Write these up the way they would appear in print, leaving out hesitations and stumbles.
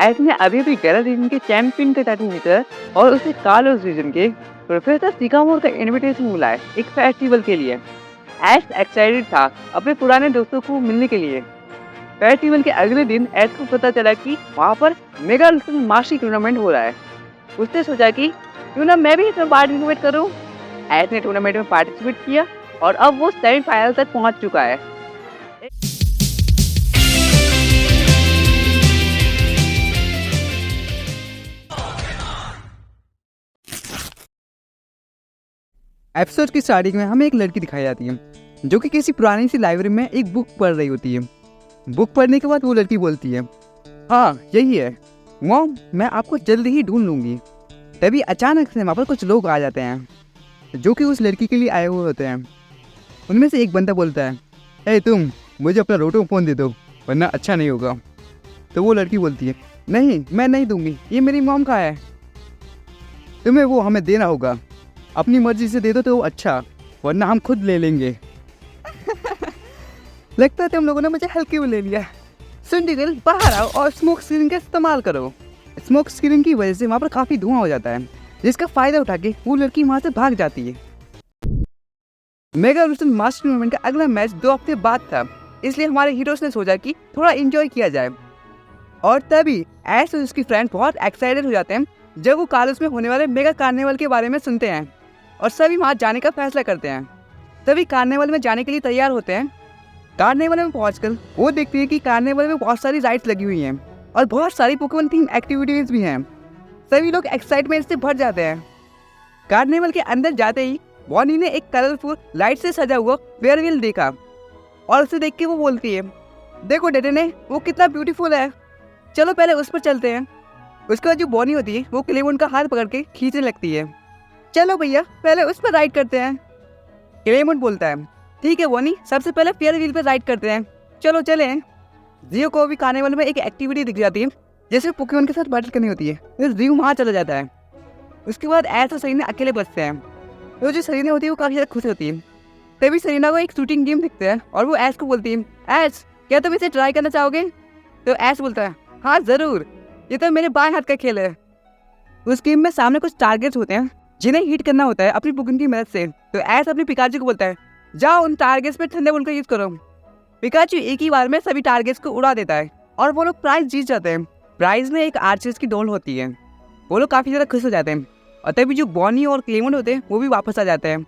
S ने अभी भी गलत रीजन के चैंपियन के टाइटल जीता और उसे कार्लोस रीजन के प्रोफेसर सिकामोर का इनविटेशन मिला है एक फेस्टिवल के लिए। एस एक्साइटेड था अपने पुराने दोस्तों को मिलने के लिए। फेस्टिवल के अगले दिन एस को पता चला कि वहाँ पर मेगा मास्टरी टूर्नामेंट हो रहा है। उसने सोचा कि क्यों ना मैं भी इसमें पार्टिसिपेट करूँ। एस ने टूर्नामेंट में पार्टिसिपेट किया और अब वो सेमीफाइनल तक पहुँच चुका है। एपिसोड की स्टार्टिंग में हमें एक लड़की दिखाई जाती है जो कि किसी पुरानी सी लाइब्रेरी में एक बुक पढ़ रही होती है। बुक पढ़ने के बाद वो लड़की बोलती है, हाँ यही है मॉम, मैं आपको जल्दी ही ढूंढ लूँगी। तभी अचानक से वहाँ पर कुछ लोग आ जाते हैं जो कि उस लड़की के लिए आए हुए होते हैं। उनमें से एक बंदा बोलता है, ए तुम मुझे अपना रोटो फ़ोन दे दो वरना अच्छा नहीं होगा। तो वो लड़की बोलती है, नहीं मैं नहीं दूँगी, ये मेरी मॉम का है, तुम्हें वो हमें देना होगा, अपनी मर्जी से दे दो तो अच्छा वरना हम खुद ले लेंगे। लगता है तुम लोगों ने मुझे हल्के में ले लिया। सुंदर बाहर आओ और स्मोक स्क्रीन का इस्तेमाल करो। स्मोक स्क्रीन की वजह से वहाँ पर काफ़ी धुआं हो जाता है जिसका फ़ायदा उठा के वो लड़की वहाँ से भाग जाती है। मेगा रूसन मास्टर टूर्नामेंट का अगला मैच 2 हफ्ते बाद था, इसलिए हमारे हीरोज ने सोचा कि थोड़ा एंजॉय किया जाए। और तभी एस और उसकी फ्रेंड बहुत एक्साइटेड हो जाते हैं जब वो कार्लोस में होने वाले मेगा कार्निवल के बारे में सुनते हैं और सभी वहाँ जाने का फैसला करते हैं। सभी कार्निवल में जाने के लिए तैयार होते हैं। कार्निवल में पहुंचकर वो देखते हैं कि कार्निवल में बहुत सारी राइड्स लगी हुई हैं और बहुत सारी पोकेमॉन थीम एक्टिविटीज़ भी हैं। सभी लोग एक्साइटमेंट से भर जाते हैं। कार्निवल के अंदर जाते ही बॉनी ने एक कलरफुल लाइट से सजा हुआ फेयरवेल देखा और उसे देख के वो बोलती है, देखो डेडेने वो कितना ब्यूटीफुल है, चलो पहले उस पर चलते हैं। उसके बाद जो बॉनी होती है वो क्लेमोन का हाथ पकड़ के खींचने लगती है। चलो भैया पहले उस पर राइड करते हैं। क्लेमोन बोलता है, ठीक है बॉनी, सबसे पहले फेयरवेल पर राइड करते हैं, चलो चले। जियो को भी कार्निवल में एक एक्टिविटी दिख जाती है जिसमें पोकेमॉन के साथ बैटल करनी होती है। तो जियो वहाँ चला जाता है। उसके बाद ऐस और सरीना अकेले बचते हैं। तो जो सरीना होती है वो काफ़ी ज़्यादा खुश होती है। तभी सरीना को एक शूटिंग गेम दिखता है और वो ऐस को बोलती है, ऐस क्या तुम इसे ट्राई करना चाहोगे? तो ऐस बोलता है, हाँ ज़रूर, ये तो मेरे बाएं हाथ का खेल है। उस गेम में सामने कुछ टारगेट्स होते हैं जिन्हें हिट करना होता है अपनी पोकेमॉन की मदद से। तो ऐस अपनी पिकाचू को बोलता है, जाओ उन टारगेट्स पे थंडरबोल्ट का यूज़ करो। पिकाचू एक ही बार में सभी टारगेट्स को उड़ा देता है और वो लोग प्राइज जीत जाते हैं। प्राइज में एक आर्चर्स की डॉल होती है। वो लोग काफ़ी ज़्यादा खुश हो जाते हैं और तभी जो बॉनी और क्लेमोन होते हैं वो भी वापस आ जाते हैं।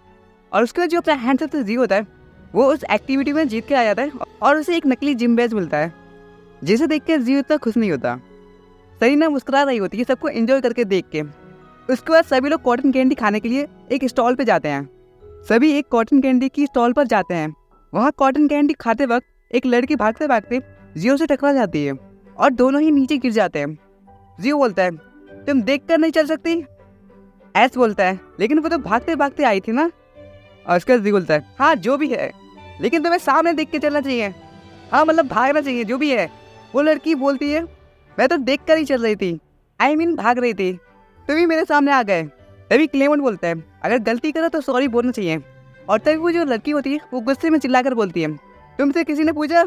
और उसके बाद जो अपना हैंडसेट से जी होता है वो उस एक्टिविटी में जीत के आ जाता है और उसे एक नकली जिम बैज मिलता है जिसे देख के जी इतना खुश नहीं होता। सरीना मुस्कुरा रही होती है सबको एंजॉय करके देख के। उसके बाद सभी लोग कॉटन कैंडी खाने के लिए एक स्टॉल पे जाते हैं। सभी एक कॉटन कैंडी की स्टॉल पर जाते हैं। वहाँ कॉटन कैंडी खाते वक्त एक लड़की भागते भागते जियो से टकरा जाती है और दोनों ही नीचे गिर जाते हैं। जियो बोलता है, तुम देख कर नहीं चल सकती? ऐस बोलता है, लेकिन वो तो भागते भागते आई थी ना। और उसके बाद जियो बोलता है, हाँ जो भी है, लेकिन तुम्हें सामने देख के चलना चाहिए। हाँ मतलब भागना चाहिए जो भी है। वो लड़की बोलती है, मैं तो देख कर ही चल रही थी, I mean भाग रही थी, तुम ही मेरे सामने आ गए। तभी क्लेमोन बोलता है, अगर गलती करो तो सॉरी बोलना चाहिए। और तभी वो जो लड़की होती है वो गुस्से में चिल्लाकर बोलती है, तुमसे किसी ने पूछा?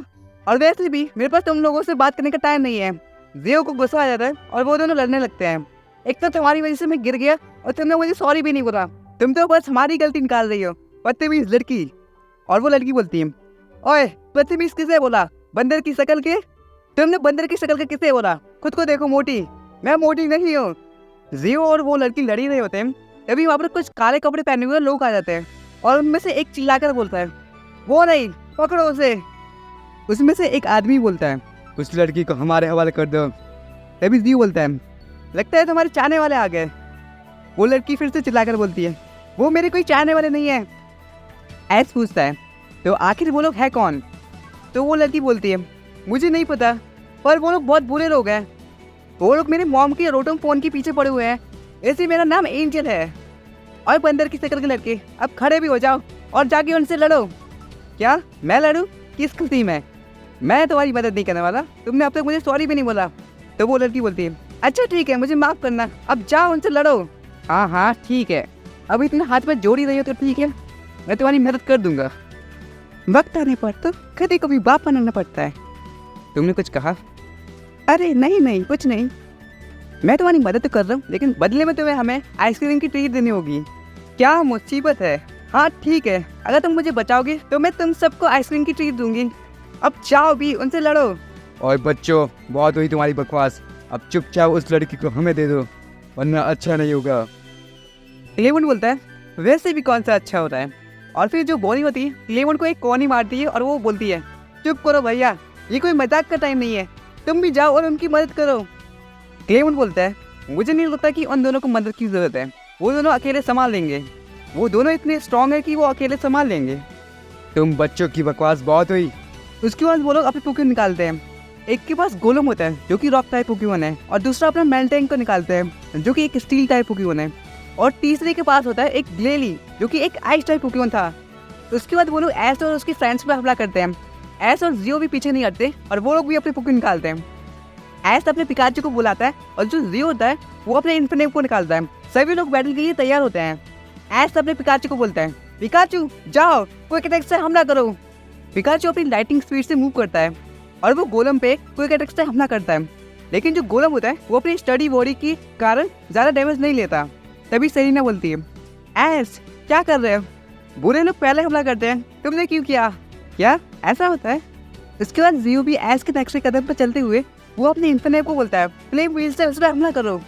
और वैसे भी मेरे पास तुम लोगों से बात करने का टाइम नहीं है। जियो को गुस्सा आ जाता है और वो दोनों लड़ने लगते हैं। एक तो तुम्हारी वजह से मैं गिर गया और तुमने मुझे सॉरी भी नहीं बोला, तुम तो बस हमारी गलती निकाल रही हो, बदतमीज लड़की। और वो लड़की बोलती है, ओए बदतमीज किसे बोला? बंदर की शक्ल के? तुमने बंदर की शक्ल के किसे बोला? खुद को देखो मोटी, मैं मोटी नहीं हूँ। जियो और वो लड़की लड़ी रहे होते हैं। तभी वहाँ पर कुछ काले कपड़े पहने हुए लोग आ जाते हैं और उनमें से एक चिल्लाकर बोलता है, वो नहीं, पकड़ो उसे। उसमें से एक आदमी बोलता है, उस लड़की को हमारे हवाले कर दो। तभी जियो बोलता है, लगता है तुम्हारे चाहने वाले आ गए। वो लड़की फिर से चिल्लाकर बोलती है, वो मेरे कोई चाहने वाले नहीं है। ऐस पूछता है, तो आखिर वो लोग है कौन? तो वो लड़की बोलती है, मुझे नहीं पता, पर वो लोग बहुत बुरे लोग हैं। वो लोग मेरे मॉम के रोटम फ़ोन के पीछे पड़े हुए हैं, ऐसे मेरा नाम एंजल है। और बंदर की शक्ल के लड़के, अब खड़े भी हो जाओ और जाके उनसे लड़ो। क्या मैं लड़ूं? किस खुशी में? मैं तुम्हारी मदद नहीं करने वाला, तुमने अब तक मुझे सॉरी भी नहीं बोला। तो वो लड़की बोलती है, अच्छा ठीक है, मुझे माफ़ करना, अब जाओ उनसे लड़ो। हाँ हाँ ठीक है, अब इतने हाथ में जोड़ी रही हो तो ठीक है, मैं तुम्हारी मदद कर दूंगा। वक्त आने पर तो कभी कभी बाप बनाना पड़ता है। तुमने कुछ कहा? अरे नहीं नहीं कुछ नहीं, मैं तुम्हारी मदद तो कर रहा हूँ, लेकिन बदले में तुम्हें हमें आइसक्रीम की ट्रीट देनी होगी। क्या मुसीबत है। हाँ ठीक है, अगर तुम मुझे बचाओगे तो मैं तुम सबको आइसक्रीम की ट्रीट दूंगी। अब जाओ भी, उनसे लड़ो। और बच्चों, बहुत हुई तुम्हारी बकवास, अब चुपचाप उस लड़की को हमें दे दो, वरना अच्छा नहीं होगा। क्लेमन बोलता है, वैसे भी कौन सा अच्छा होता है। और फिर जो बोनी होती है क्लेमन को एक कॉर्नी मारती है और वो बोलती है, चुप करो भैया, ये कोई मजाक का टाइम नहीं है, तुम भी जाओ और उनकी मदद करो। क्लेमन बोलता है, मुझे नहीं लगता कि उन दोनों को मदद की ज़रूरत है, वो दोनों अकेले संभाल लेंगे, वो दोनों इतने स्ट्रांग है कि वो अकेले संभाल लेंगे। तुम बच्चों की बकवास बहुत हुई। उसके बाद वो लोग अपने पोकेमॉन निकालते हैं। एक के पास गोलम होता है जो कि रॉक टाइप पोकेमॉन है, और दूसरा अपना मेल्टेंग को निकालते हैं जो कि एक स्टील टाइप पोकेमॉन है, और तीसरे के पास होता है एक ग्लेली जो कि एक आइस टाइप पोकेमॉन था। उसके बाद वो लोग एस और उसके फ्रेंड्स पे हमला करते हैं। एस और जियो भी पीछे नहीं हटते और वो लोग भी अपने पोकेमॉन निकालते हैं। एस अपने पिकाचू को बुलाता है और जो जियो होता है वो अपने इन्फिनेम को निकालता है। सभी लोग बैटल के लिए तैयार होते हैं। एस अपने पिकाचू को बोलता है, पिकाचू जाओ, क्विक अटैक से हमला करो। पिकाचू अपनी लाइटिंग स्पीड से मूव करता है और वो गोलम पे क्विक अटैक से हमला करता है, लेकिन जो गोलम होता है वो अपनी स्टडी बॉडी के कारण ज़्यादा डैमेज नहीं लेता। तभी सेलिना बोलती है, एस क्या कर रहे हो, बुरे लोग पहले हमला करते हैं, तुमने क्यों किया। क्या ऐसा होता है। उसके बाद जियो भी एस के नक्शे कदम पर चलते हुए वो अपने इन्फिनेम को बोलता है, फ्लेम व्हील से उस पर हमला करो।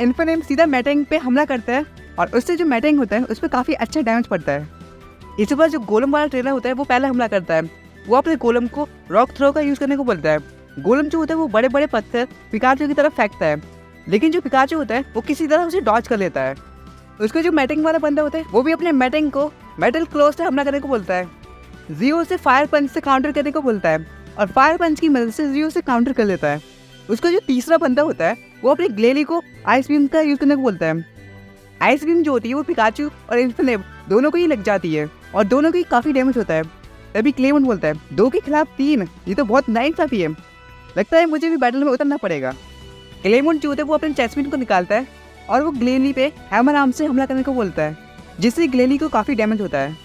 इन्फिनेम सीधा मैटेंग पे हमला करता है और उससे जो मैटेंग होता है उस पर काफ़ी अच्छा डैमेज पड़ता है। इसी पर जो गोलम वाला ट्रेनर होता है वो पहले हमला करता है। वो अपने गोलम को रॉक थ्रो का यूज़ करने को बोलता है। गोलम जो होता है वो बड़े बड़े पत्थर पिकाचू की तरफ फेंकता है, लेकिन जो पिकाचू होता है वो किसी तरह उसे डॉज कर लेता है। उसका जो मैटिंग वाला बंदा होता है वो भी अपने मैटिंग को मेटल क्लोज से हमला करने को बोलता है। जियो से फायर पंच से काउंटर करने को बोलता है और फायर पंच की मदद से जियो से काउंटर कर लेता है। उसका जो तीसरा बंदा होता है वो अपनी ग्लेली को आइस बीम का यूज़ करने को बोलता है। आइस बीम जो होती है वो पिकाचू और इन्फिनेम दोनों को ही लग जाती है और दोनों को ही काफ़ी डैमेज होता है। तभी क्लेमन बोलता है, 2 के खिलाफ 3, ये तो बहुत नाइंसाफी है, लगता है मुझे भी बैटल में उतरना पड़ेगा। क्लेमन जो होता है वो अपने चेस्टपिन को निकालता है और वो ग्लेली पे हैमर आर्म से हमला करने को बोलता है, जिससे ग्लेली को काफ़ी डैमेज होता है।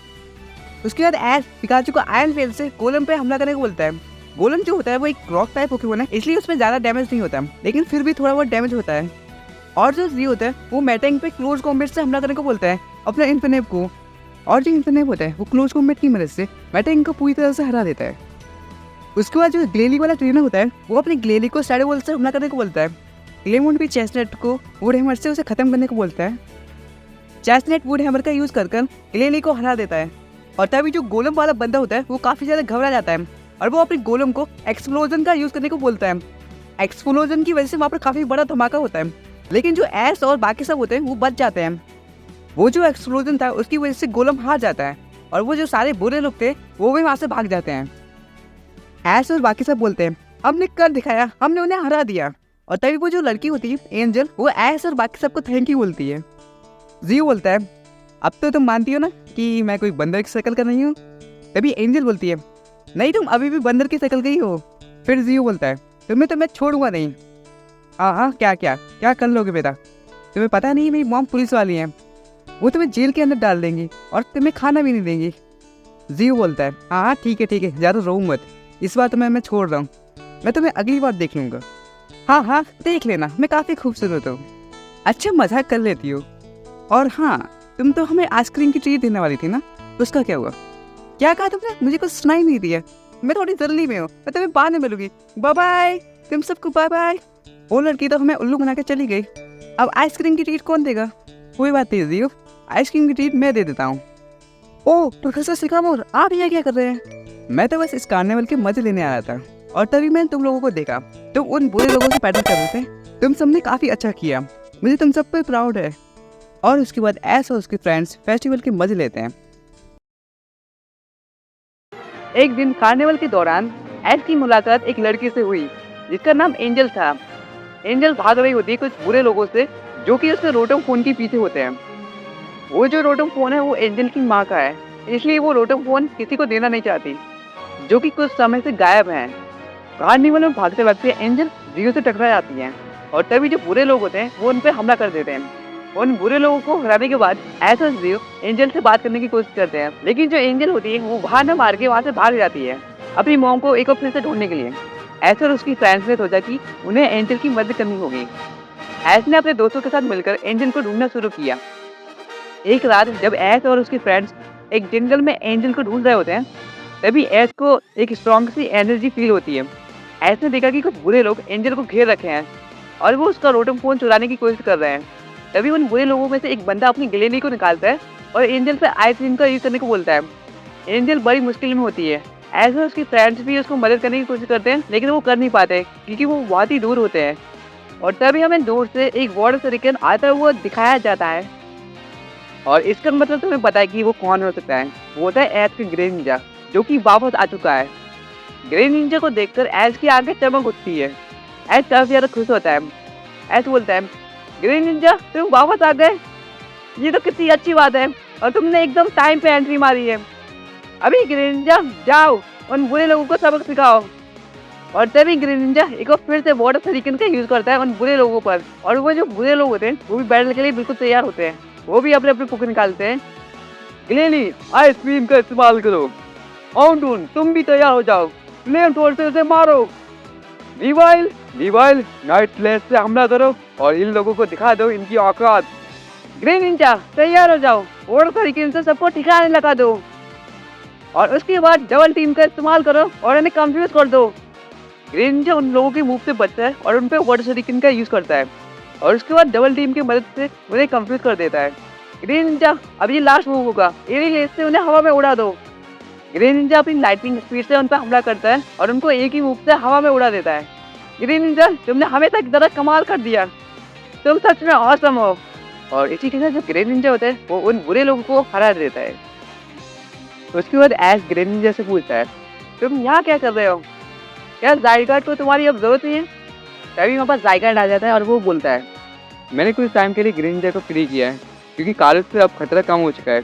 उसके बाद एस पिकाचू को आयरन फेल से गोलम पे हमला करने को बोलता है। गोलम जो होता है वो एक रॉक टाइप पोकेमॉन है, इसलिए उसमें ज़्यादा डैमेज नहीं होता, लेकिन फिर भी थोड़ा बहुत डैमेज होता है। और जो जी होता है वो मैटेंग पे क्लोज कॉम्बैट से हमला करने को बोलता है अपने इन्फिनेम को, और जो इन्फिनेम होता है वो क्लोज कॉम्बैट की मदद से मैटेंग को पूरी तरह से हरा देता है। उसके बाद जो ग्लेली वाला ट्रेनर होता है वो अपनी ग्लेली को शैडो वॉल से हमला करने को बोलता है। क्लेमन भी चेस्टनट को वुड हैमर से उसे खत्म करने को बोलता है। चेस्टनट वुड हैमर का यूज़ कर ग्लेली को हरा देता है, और तभी जो गोलम वाला बंदा होता है वो काफ़ी ज़्यादा घबरा जाता है और वो अपने गोलम को एक्सप्लोजन का यूज़ करने को बोलता है। एक्सप्लोजन की वजह से वहाँ पर काफ़ी बड़ा धमाका होता है, लेकिन जो एस और बाकी सब होते हैं वो बच जाते हैं। वो जो एक्सप्लोजन था उसकी वजह से गोलम हार जाता है और वो जो सारे बुरे लोग थे वो भी वहाँ से भाग जाते हैं। एस और बाकी सब बोलते हैं, हमने कर दिखाया, हमने उन्हें हरा दिया। और तभी वो जो लड़की होती है एंजल, वो एस और बाकी सबको थैंक यू बोलती है। जियो बोलता है, अब तो तुम मानती हो ना कि मैं कोई बंदर की शक्ल का नहीं हूँ। तभी एंजल बोलती है, नहीं तुम अभी भी बंदर की शक्ल का ही हो। फिर जियो बोलता है, तुम्हें तो मैं छोड़ूंगा नहीं। हाँ क्या क्या क्या कर लोगे बेटा, तुम्हें पता नहीं मेरी मॉम पुलिस वाली है, वो तुम्हें जेल के अंदर डाल देंगी और तुम्हें खाना भी नहीं देंगी। जियो बोलता है, हाँ ठीक है, ज़्यादा रो मत, इस बार तुम्हें मैं छोड़ रहा हूँ, मैं तुम्हें अगली बार देख लूँगा। हाँ देख लेना, मैं काफ़ी खूबसूरत हूँ। अच्छा मजाक कर लेती हो। और हाँ, तुम तो हमें आइसक्रीम की ट्रीट देने वाली थी ना, उसका क्या हुआ। क्या कहा तुमने, मुझे कुछ सुनाई नहीं दिया, मैं थोड़ी जल्दी में हूँ, मैं तुम्हें बाद में मिलूंगी, बाय बाय, तुम सबको बाय बाय। वो लड़की तो हमें उल्लू बना के चली गई, अब आइसक्रीम की ट्रीट कौन देगा। कोई बात नहीं जियो, आइसक्रीम की ट्रीट मैं दे देता हूँ। ओह प्रोफेसर सिकामोर, आप यहाँ क्या कर रहे हैं। मैं तो बस इस कार्निवल के मजे लेने आया था और तभी मैंने तुम लोगों को देखा, तुम उन बुरे लोगों से बैटल कर रहे थे, तुम सबने काफ़ी अच्छा किया, मुझे तुम सब पर प्राउड है। और उसके बाद एस और उसके फ्रेंड्स फेस्टिवल के मजे लेते हैं। एक दिन कार्निवल के दौरान एस की मुलाकात एक लड़की से हुई जिसका नाम एंजल था। एंजल भाग रही होती है कुछ बुरे लोगों से जो कि उसके रोटम फोन के पीछे होते हैं। वो जो रोटम फोन है वो एंजल की माँ का है, इसलिए वो रोटम फोन किसी को देना नहीं चाहती, जो कि कुछ समय से गायब है। कार्निवल में भागते भागते एंजल जियो से टकरा जाती है और तभी जो बुरे लोग होते हैं वो उन पर हमला कर देते हैं। उन बुरे लोगों को हराने के बाद एस और जियो एंजल से बात करने की कोशिश करते हैं, लेकिन जो एंजल होती है वो बाहर न मार के वहाँ से भाग जाती है अपनी मॉम को एक बार फिर से ढूंढने के लिए। एस और उसकी फ्रेंड्स ने सोचा कि उन्हें एंजल की मदद करनी होगी। ऐश ने अपने दोस्तों के साथ मिलकर एंजल को ढूंढना शुरू किया। एक रात जब ऐश और उसके फ्रेंड्स एक जंगल में एंजल को ढूंढ रहे होते हैं, तभी ऐश को एक स्ट्रॉन्ग सी एनर्जी फील होती है। ऐश ने देखा कि कुछ बुरे लोग एंजल को घेर रखे हैं और वो उसका रोटम फोन चुराने की कोशिश कर रहे हैं। तभी उन बुरे लोगों में से एक बंदा अपनी गिलेनी को निकालता है और एंजल से आइसक्रीम का यूज करने को बोलता है। एंजल बड़ी मुश्किल में होती है। ऐश और उसकी फ्रेंड्स भी उसको मदद करने की कोशिश करते हैं, लेकिन वो कर नहीं पाते क्योंकि वो बहुत ही दूर होते हैं। और तभी हमें दूर से एक वाटर सरिकन आता हुआ दिखाया जाता है और इसका मतलब तुम्हें पता है कि वो कौन हो सकता है। वो होता है ऐश का ग्रे निंजा, जो कि वापस आ चुका है। ग्रे निंजा को देखकर ऐश की आंखें चमक उठती है। ऐश काफी ज्यादा खुश होता है। ऐश बोलता है, ग्रे निंजा तुम वापस आ गए, ये तो कितनी अच्छी बात है और तुमने एकदम टाइम पे एंट्री मारी है। अभी ग्रे निंजा जाओ उन बुरे लोगों को सबक सिखाओ। और तभी ग्रे निंजा एक बार फिर से वाटर सरिकन का यूज करता है उन बुरे लोगों पर, और वो जो बुरे लोग होते हैं वो भी बैटल के लिए बिल्कुल तैयार होते हैं। वो भी अपने अपने पुक निकालते हैं। ग्लेनी आइसक्रीम का इस्तेमाल करो। आउंटून तुम भी तैयार हो जाओ, फ्लेम टोर्चर से मारो। लीवाइल नाइट फ्लैश से हमला करो और इन लोगों को दिखा दो इनकी औकात। ग्रे निंजा तैयार हो जाओ, वाटर सरिकन से सबको ठिकाने लगा दो और उसके बाद डबल टीम का इस्तेमाल करो और इन्हें कंफ्यूज कर दो। ग्रे निंजा उन लोगों के मूव से बचता है और उन पे वाटर सरिकन का यूज करता है और उसके बाद डबल टीम की मदद से उन्हें कंफ्यूज कर देता है। ग्रे निंजा अब ये लास्ट मूव होगा, एरी लेस से उन्हें हवा में उड़ा दो। ग्रे निंजा अपनी लाइटनिंग स्पीड से उन पर हमला करता है और उनको एक ही मूव से हवा में उड़ा देता है। ग्रे निंजा तुमने हमेशा की तरह कमाल कर दिया, तुम सच में ऑसम हो। और इसी के साथ जो ग्रे निंजा होता है वो उन बुरे लोगों को हरा देता है। उसके बाद ऐश ग्रे निंजा से पूछता है, तुम यहाँ क्या कर रहे हो, क्या ज़ाइगार्ड को तुम्हारी अब जरूरत नहीं है? तभी वहाँ पर ज़ाइगार्ड आ जाता है और वो बोलता है, मैंने कुछ टाइम के लिए ग्रे निंजा को फ्री किया है क्योंकि कार्लोस से अब खतरा कम हो चुका है,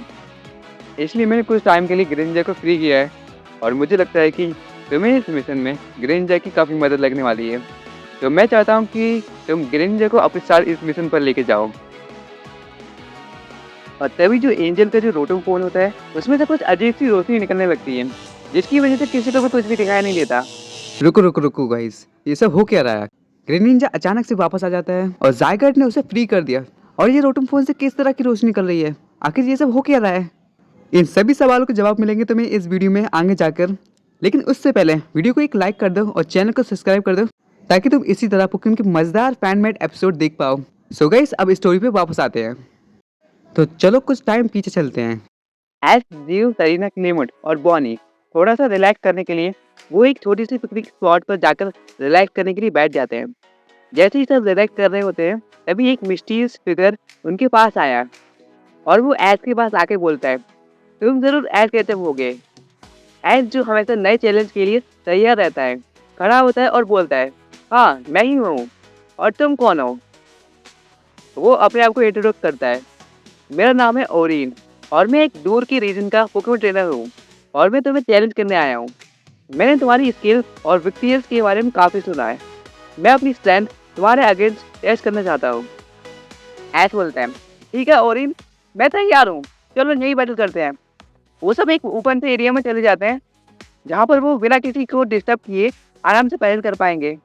इसलिए मैंने कुछ टाइम के लिए ग्रे निंजा को फ्री किया है और मुझे लगता है कि तुम्हें इस मिशन में ग्रे निंजा की काफ़ी मदद लगने वाली है। तो मैं चाहता हूँ कि तुम ग्रे निंजा को अपने साथ इस मिशन पर लेके जाओ। और तभी जो एंजल का जो रोटम फोन होता है उसमें से कुछ अजीब सी रोशनी निकलने लगती है, जिसकी वजह से किसी को भी कुछ भी दिखाई नहीं देता। रुको गाइस, ये सब हो क्या रहा है? ग्रे निंजा अचानक से वापस आ जाता है और ज़ाइगार्ड ने उसे फ्री कर दिया और ये रोटम फोन से किस तरह की रोशनी निकल रही है? आखिर ये सब हो क्या रहा है? इन सभी सवालों के जवाब मिलेंगे तुम्हें इस वीडियो में आगे जाकर, लेकिन उससे पहले वीडियो को एक लाइक कर दो और चैनल को सब्सक्राइब कर दो ताकि तुम इसी तरह पोकेमॉन के मजेदार फैन मेड एपिसोड देख पाओ। सो गाइस अब स्टोरी पे वापस आते हैं, तो चलो कुछ टाइम पीछे चलते हैं। ऐश, जीव, सरीना, क्लेमेंट और बॉनी थोड़ा सा रिलैक्स करने के लिए वो एक छोटी सी पिकनिक स्पॉट पर जाकर रिलैक्स करने के लिए बैठ जाते हैं। जैसे ही सब रिलैक्स कर रहे होते हैं तभी एक मिस्टीरियस फिगर उनके पास आया और वो ऐश के पास आके बोलता है, तुम जरूर ऐश कहते होगे। ऐश जो हमेशा नए चैलेंज के लिए तैयार रहता है, खड़ा होता है और बोलता है, हाँ मैं ही हूँ, और तुम कौन हो? वो अपने आप को इंट्रोड्यूस करता है, मेरा नाम है ओरिन और मैं एक दूर की रीजन का पोकेमॉन ट्रेनर हूँ और मैं तुम्हें चैलेंज करने आया हूँ। मैंने तुम्हारी स्किल और विक्टियर्स के बारे में काफ़ी सुना है, मैं अपनी स्ट्रेंथ तुम्हारे अगेंस्ट टेस्ट करना चाहता हूँ। ऐश बोलता है, ठीक है ओरिन, मैं तैयार हूँ, चलो यही बैटल करते हैं। वो सब एक ओपन से एरिया में चले जाते हैं जहाँ पर वो बिना किसी को डिस्टर्ब किए आराम से बैटल कर पाएंगे।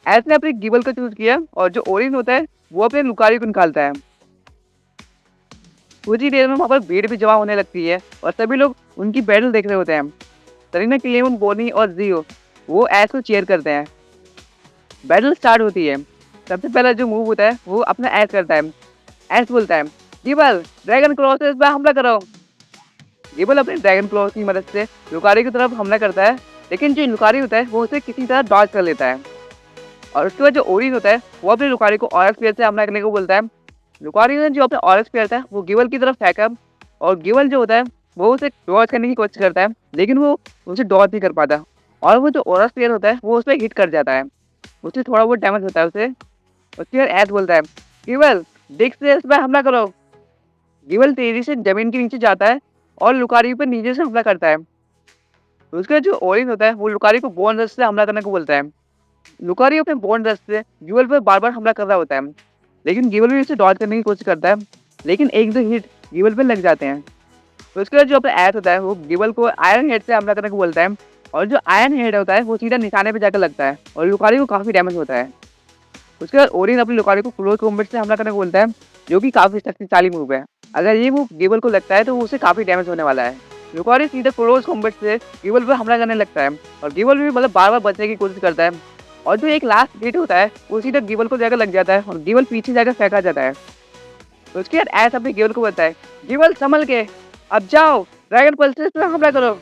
ऐश ने अपने गिबल को चूज किया और जो ओरिन होता है वो अपने लुकारी को निकालता है। कुछ ही देर में वहाँ पर भीड़ भी जमा होने लगती है और सभी लोग उनकी बैटल देख रहे होते हैं। सरीना, क्लेमेंट, बॉनी और जियो वो ऐश को चीयर करते हैं। बैटल स्टार्ट होती है। सबसे पहला जो मूव होता है वो अपना ऐश करता है। ऐश बोलता है, गिबल ड्रैगन क्लॉ से इस बार हमला करो। गिबल अपने ड्रैगन क्लॉ की मदद से लुकारी की तरफ हमला करता है, लेकिन जो लुकारी होता है वो उसे किसी तरह डॉज कर लेता है। और उसके बाद जो ओरिन होता है वो अपने लुकारी को ऑरस स्फीयर से हमला करने को बोलता है। लुकारी ने जो अपना ऑरस स्फीयर था वो गिबल की तरफ फेंका और गिबल जो होता है वो उसे डॉज करने की कोशिश करता है, लेकिन वो उसे डॉज नहीं कर पाता और वो जो ऑरस स्फीयर होता है वो उस पर हिट कर जाता है, उससे थोड़ा बहुत डैमेज होता है उसे। उसके बाद ऐश बोलता है, गिबल डिस्क से इस पर हमला करो। गिबल तेजी से जमीन के नीचे जाता है और लुकारी पर नीचे से हमला करता है। उसका जो ओरिन होता है वो लुकारी को बोन रश से हमला करने को बोलता है। लुकारी अपने बोन रश से गिबल पर बार बार हमला कर रहा होता है, लेकिन गिबल भी उसे डॉज करने की कोशिश करता है, लेकिन एक दो हिट गिबल पर लग जाते हैं। उसके बाद जो अपना ऐश होता है वो गिबल को आयरन हेड से हमला करने को बोलता है और जो आयरन हेड होता है वो सीधा निशाने पे जाकर लगता है और लुकारी को काफ़ी डैमेज होता है। उसके बाद ओरिन अपनी लुकारियो को क्लोज कॉम्बैट से हमला करने को बोलता है, जो कि काफी शक्तिशाली मूव है। अगर ये मूव गिबल को लगता है तो उसे काफी डैमेज होने वाला है। लुकारियो सीधे क्लोज कॉम्बैट से गिबल पर हमला करने लगता है और गिबल भी मतलब बार बार बचने की कोशिश करता है, और जो एक लास्ट हिट होता है वो सीधे गिबल को जाकर लग जाता है और गिबल पीछे जाकर फेंका जाता है। तो उसके बाद ऐसा अपने गिबल को बोलता है, गिबल संभल के, अब जाओ ड्रैगन पल्स से इस पर हमला करो।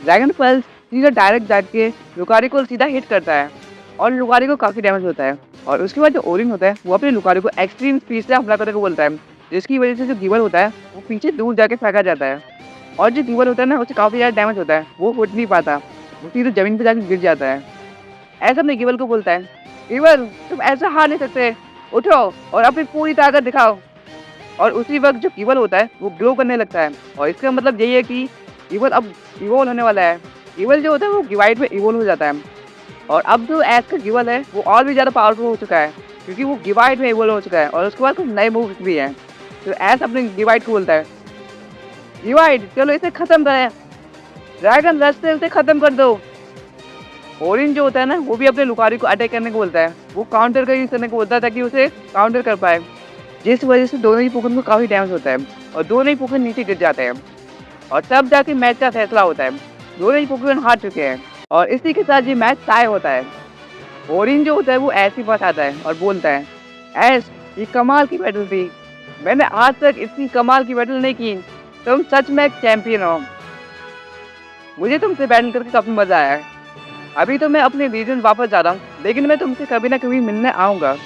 ड्रैगन पल्स सीधा डायरेक्ट जाके लुकारियो को सीधा हिट करता है और लुकारियो को काफी डैमेज होता है। और उसके बाद जो ओरिन होता है वो अपने लुकारियो को एक्सट्रीम स्पीड से हमला करने को बोलता है, जिसकी वजह से जो गिबल होता है वो पीछे दूर जाके फेंका जाता है। और जो गिबल होता है ना उसे काफी ज्यादा डैमेज होता है, वो उठ नहीं पाता, वो सीधे जमीन पर जाकर गिर जाता है। ऐसा अपने गिबल को बोलता है, गिबल तुम ऐसा हार नहीं सकते, उठो और अपनी पूरी ताकत दिखाओ। और उसी वक्त जो गिबल होता है वो ग्लो करने लगता है, और इसका मतलब यही है कि गिबल अब इवोल्व होने वाला है। गिबल जो होता है वो गिवाइड में इवोल्व हो जाता है, और अब जो एस का गिबल है वो और भी ज़्यादा पावरफुल हो चुका है, क्योंकि वो गिवाइड में इवोल्व हो चुका है। और उसके बाद कुछ नए मूव्स भी हैं। तो एस अपने गिवाइड को बोलता है, गिवाइड चलो इसे ख़त्म करें, ड्रैगन रश से उसे ख़त्म कर दो। ओरिन जो होता है ना वो भी अपने लुकारियो को अटैक करने को बोलता है, वो काउंटर का यूज़ करने को बोलता है ताकि उसे काउंटर कर पाए, जिस वजह से दोनों ही पोकेमॉन को काफ़ी डैमेज होता है और दोनों ही पोकेमॉन नीचे गिर जाते हैं। और तब जाके मैच का फैसला होता है, दोनों ही पोकेमॉन हार चुके हैं और इसी के साथ ये मैच टाई होता है। ओरिन जो होता है वो ऐसे ही बात आता है और बोलता है, ऐस ये कमाल की बैटल थी, मैंने आज तक इतनी कमाल की बैटल नहीं की, तुम सच में एक चैंपियन हो, मुझे तुमसे बैटल करके काफ़ी मज़ा आया है। अभी तो मैं अपने रीजन वापस जा रहा हूँ, लेकिन मैं तुमसे कभी ना कभी मिलने आऊँगा।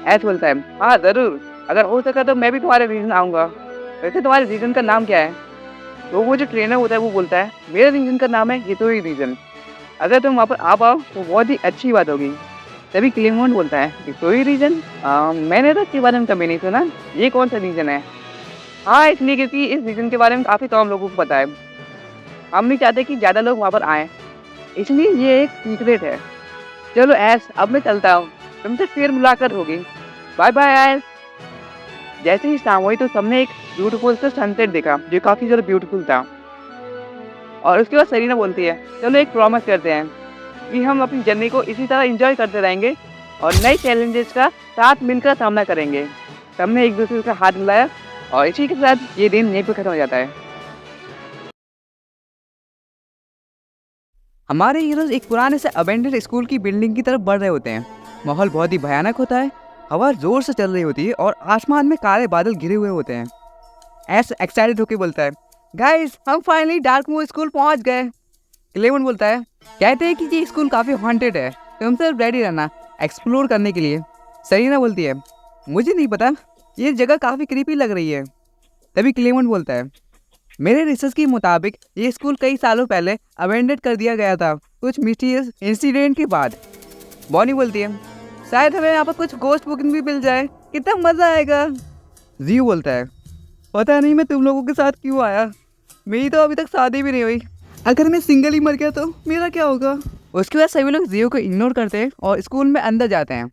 ऐस बोलता है, हाँ ज़रूर, अगर हो सका तो मैं भी तुम्हारे रीजन आऊँगा। वैसे तुम्हारे रीजन का नाम क्या है? तो वो जो ट्रेनर होता है वो बोलता है, मेरे रीजन का नाम है हितोरी रीजन, अगर तुम वहाँ पर आ पाओ तो बहुत ही अच्छी बात होगी। तभी क्लेमोन बोलता है, हितोरी रीजन, मैंने तो इसके बारे में कभी नहीं सुना, ये कौन सा रीजन है? हाँ इसलिए क्योंकि इस रीजन के बारे में काफ़ी कम लोगों को पता है, हम नहीं चाहते कि ज़्यादा लोग वहाँ पर आएँ, इसलिए ये एक सीक्रेट है। चलो ऐस अब मैं चलता हूँ, तुमसे फिर मुलाकात होगी, बाय बाय ऐस। जैसे ही शाम हुई तो सबने एक ब्यूटीफुल सा सनसेट देखा जो काफ़ी ज़्यादा ब्यूटीफुल था। और उसके बाद सरीना बोलती है, चलो एक प्रॉमिस करते हैं कि हम अपनी जर्नी को इसी तरह एंजॉय करते रहेंगे और नए चैलेंजेस का साथ मिलकर सामना करेंगे। सबने एक दूसरे का हाथ मिलाया और इसी के साथ ये दिन यहीं पर खत्म हो जाता है। हमारे हीरोज एक पुराने से अबेंडेड स्कूल की बिल्डिंग की तरफ बढ़ रहे होते हैं। माहौल बहुत ही भयानक होता है, हवा जोर से चल रही होती है और आसमान में काले बादल घिरे हुए होते हैं। एस एक्साइटेड होकर बोलता है, गाइस हम फाइनली डार्क मून स्कूल पहुंच गए। क्लेमन बोलता है, कहते हैं कि ये स्कूल काफ़ी हॉन्टेड है, तुम सब रेडी रहना एक्सप्लोर करने के लिए। सरीना बोलती है, मुझे नहीं पता, ये जगह काफ़ी क्रीपी लग रही है। तभी क्लेमन बोलता है, मेरे रिसर्च के मुताबिक ये स्कूल कई सालों पहले अबेंडेड कर दिया गया था कुछ मिस्टीरियस इंसिडेंट के बाद। बॉनी बोलती है, शायद हमें यहाँ पर कुछ गोस्ट बुकिंग भी मिल जाए, कितना मज़ा आएगा। जी बोलता है, पता नहीं मैं तुम लोगों के साथ क्यों आया, मेरी तो अभी तक शादी भी नहीं हुई, अगर मैं सिंगल ही मर गया तो मेरा क्या होगा। उसके बाद सभी लोग जियो को इग्नोर करते हैं और स्कूल में अंदर जाते हैं।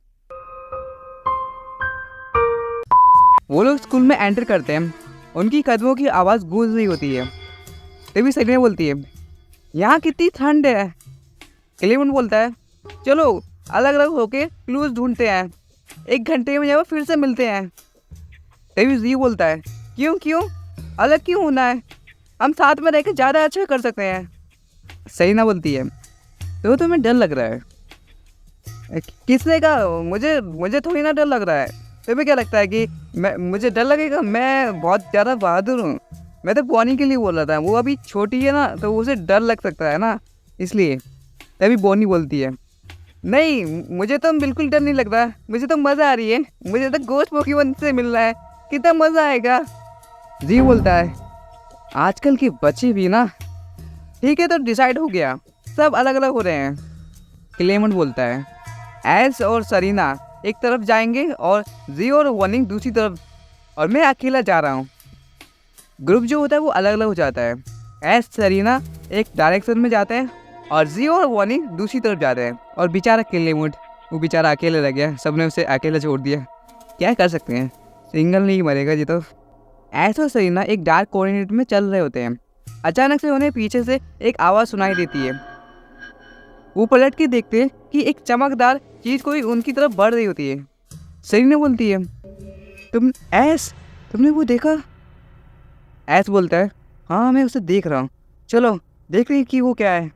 वो लोग स्कूल में एंटर करते हैं, उनकी कदमों की आवाज़ गूंज रही होती है। तभी सरीना बोलती है, यहाँ कितनी ठंड है। क्लेमन बोलता है, चलो अलग अलग होके क्लूज ढूंढते हैं, 1 घंटे में जब फिर से मिलते हैं। तभी जी बोलता है, क्यों अलग क्यों होना है, हम साथ में रहकर ज़्यादा अच्छा कर सकते हैं। सरीना बोलती है, तो तुम्हें डर लग रहा है। किसने कहा? मुझे थोड़ी ना डर लग रहा है, तुम्हें क्या लगता है कि मुझे डर लगेगा? मैं बहुत ज़्यादा बहादुर हूँ, मैं तो बॉनी के लिए बोल रहा था, वो अभी छोटी है ना तो उसे डर लग सकता है ना, इसलिए। तभी बॉनी बोलती है, नहीं मुझे तो बिल्कुल डर नहीं लग रहा, मुझे तो मज़ा आ रही है, मुझे तो गोश्त पोकेमॉन से मिल रहा है, कितना मज़ा आएगा। जी बोलता है, आजकल के बच्चे भी ना, ठीक है तो डिसाइड हो गया, सब अलग अलग हो रहे हैं। क्लेमन बोलता है, एस और सरीना एक तरफ जाएंगे और जी और वनिंग दूसरी तरफ, और मैं अकेला जा रहा हूँ। ग्रुप जो होता है वो अलग अलग हो जाता है, एस सरीना एक डायरेक्शन में जाते हैं और जी और वनिंग दूसरी तरफ जाते हैं, और बेचारा क्लेमन, वो बेचारा अकेले रह गया, सबने उसे अकेला छोड़ दिया, क्या कर सकते हैं, सिंगल नहीं मरेगा जी। तो एस और सरीना एक डार्क कोऑर्डिनेट में चल रहे होते हैं, अचानक से उन्हें पीछे से एक आवाज़ सुनाई देती है। वो पलट के देखते हैं कि एक चमकदार चीज़ कोई उनकी तरफ बढ़ रही होती है। सेलिना बोलती है, तुमने वो देखा? ऐस बोलता है, हाँ मैं उसे देख रहा हूँ, चलो देख रही कि वो क्या है।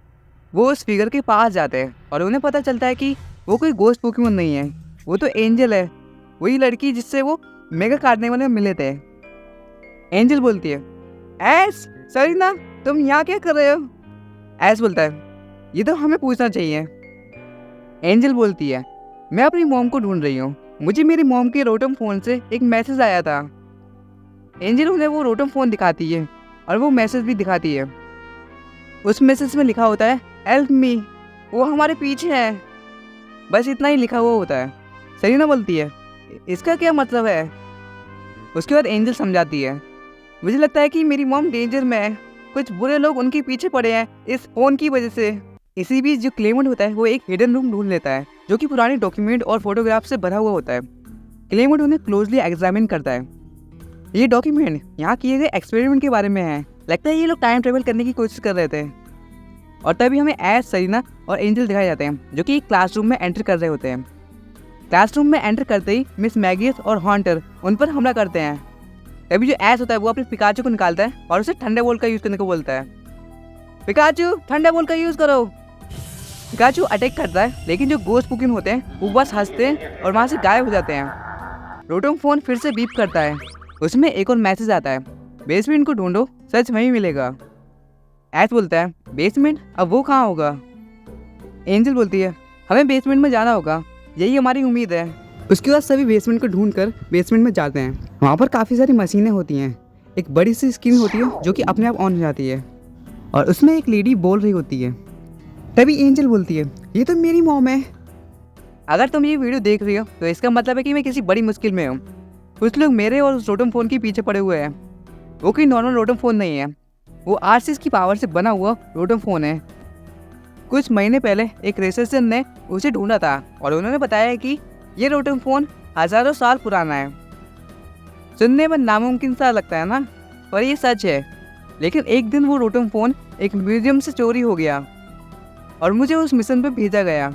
वो उस फिगर के पास जाते हैं और उन्हें पता चलता है कि वो कोई गोस्ट पोकेमॉन नहीं है, वो तो एंजल है, वही लड़की जिससे वो मेगा कार्निवल में मिले थे। एंजल बोलती है, ऐस सेलिना तुम यहाँ क्या कर रहे हो? ऐस बोलता है, ये तो हमें पूछना चाहिए। एंजल बोलती है, मैं अपनी मॉम को ढूंढ रही हूँ, मुझे मेरी मॉम के रोटम फ़ोन से एक मैसेज आया था। एंजल उन्हें वो रोटम फ़ोन दिखाती है और वो मैसेज भी दिखाती है। उस मैसेज में लिखा होता है, हेल्प मी, वो हमारे पीछे है। बस इतना ही लिखा हुआ होता है। सेलिना बोलती है, इसका क्या मतलब है? उसके बाद एंजल समझाती है, मुझे लगता है कि मेरी मॉम डेंजर में है, कुछ बुरे लोग उनके पीछे पड़े हैं इस फ़ोन की वजह से। इसी बीच जो क्लेमेंट होता है वो एक हिडन रूम ढूंढ लेता है जो कि पुराने डॉक्यूमेंट और फोटोग्राफ से भरा हुआ होता है। क्लेमेंट उन्हें क्लोजली एग्जामिन करता है। ये डॉक्यूमेंट यहाँ किए गए एक्सपेरिमेंट के बारे में है। लगता है ये लोग टाइम ट्रेवल करने की कोशिश कर रहे थे। और तभी हमें ऐस, सेलिना और एंजल दिखाए जाते हैं जो कि एक क्लासरूम में एंटर कर रहे होते हैं। क्लासरूम में एंटर करते ही मिस मैगियस और हॉन्टर उन पर हमला करते हैं। तभी जो ऐस होता है वो अपने पिकाचू को निकालता है और उसे थंडरबोल्ट का यूज़ करने को बोलता है। पिकाचू थंडरबोल्ट का यूज़ करो। पिकाचू अटैक करता है, लेकिन जो गोस्ट पोकेमॉन होते हैं वो बस हंसते हैं और वहाँ से गायब हो जाते हैं। रोटम फ़ोन फिर से बीप करता है, उसमें एक और मैसेज आता है, बेसमेंट को ढूंढो, सच वहीं मिलेगा। ऐस बोलता है, बेसमेंट? अब वो कहाँ होगा? एंजल बोलती है, हमें बेसमेंट में जाना होगा, यही हमारी उम्मीद है। उसके बाद सभी बेसमेंट को ढूंढकर बेसमेंट में जाते हैं। वहाँ पर काफ़ी सारी मशीनें होती हैं। एक बड़ी सी स्क्रीन होती है जो कि अपने आप ऑन हो जाती है और उसमें एक लेडी बोल रही होती है। तभी एंजल बोलती है, ये तो मेरी मॉम है। अगर तुम ये वीडियो देख रही हो तो इसका मतलब है कि मैं किसी बड़ी मुश्किल में हूँ। कुछ लोग मेरे और उस रोटम फ़ोन के पीछे पड़े हुए हैं। वो कोई नॉर्मल रोटम फ़ोन नहीं है, वो आरसीएस की पावर से बना हुआ रोटम फ़ोन है। कुछ महीने पहले एक रिसर्चर ने उसे ढूंढा था और उन्होंने बताया कि ये रोटम फ़ोन हज़ारों साल पुराना है। सुनने में नामुमकिन सा लगता है ना, पर ये सच है। लेकिन एक दिन वो रोटम फ़ोन एक म्यूजियम से चोरी हो गया और मुझे उस मिशन पर भेजा गया।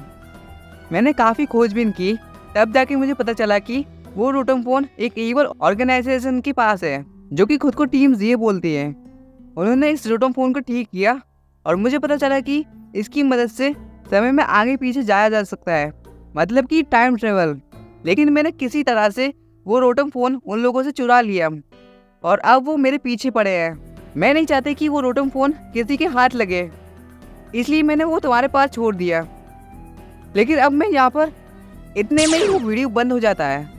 मैंने काफ़ी खोजबीन की, तब जाके मुझे पता चला कि वो रोटम फ़ोन एक ईवल ऑर्गेनाइजेशन के पास है जो कि खुद को टीम ज़ी बोलती है। उन्होंने इस रोटम फ़ोन को ठीक किया और मुझे पता चला कि इसकी मदद से समय में आगे पीछे जाया जा सकता है, मतलब कि टाइम ट्रेवल। लेकिन मैंने किसी तरह से वो रोटम फ़ोन उन लोगों से चुरा लिया और अब वो मेरे पीछे पड़े हैं। मैं नहीं चाहती कि वो रोटम फ़ोन किसी के हाथ लगे, इसलिए मैंने वो तुम्हारे पास छोड़ दिया। लेकिन अब मैं यहाँ पर, इतने में ही वो वीडियो बंद हो जाता है।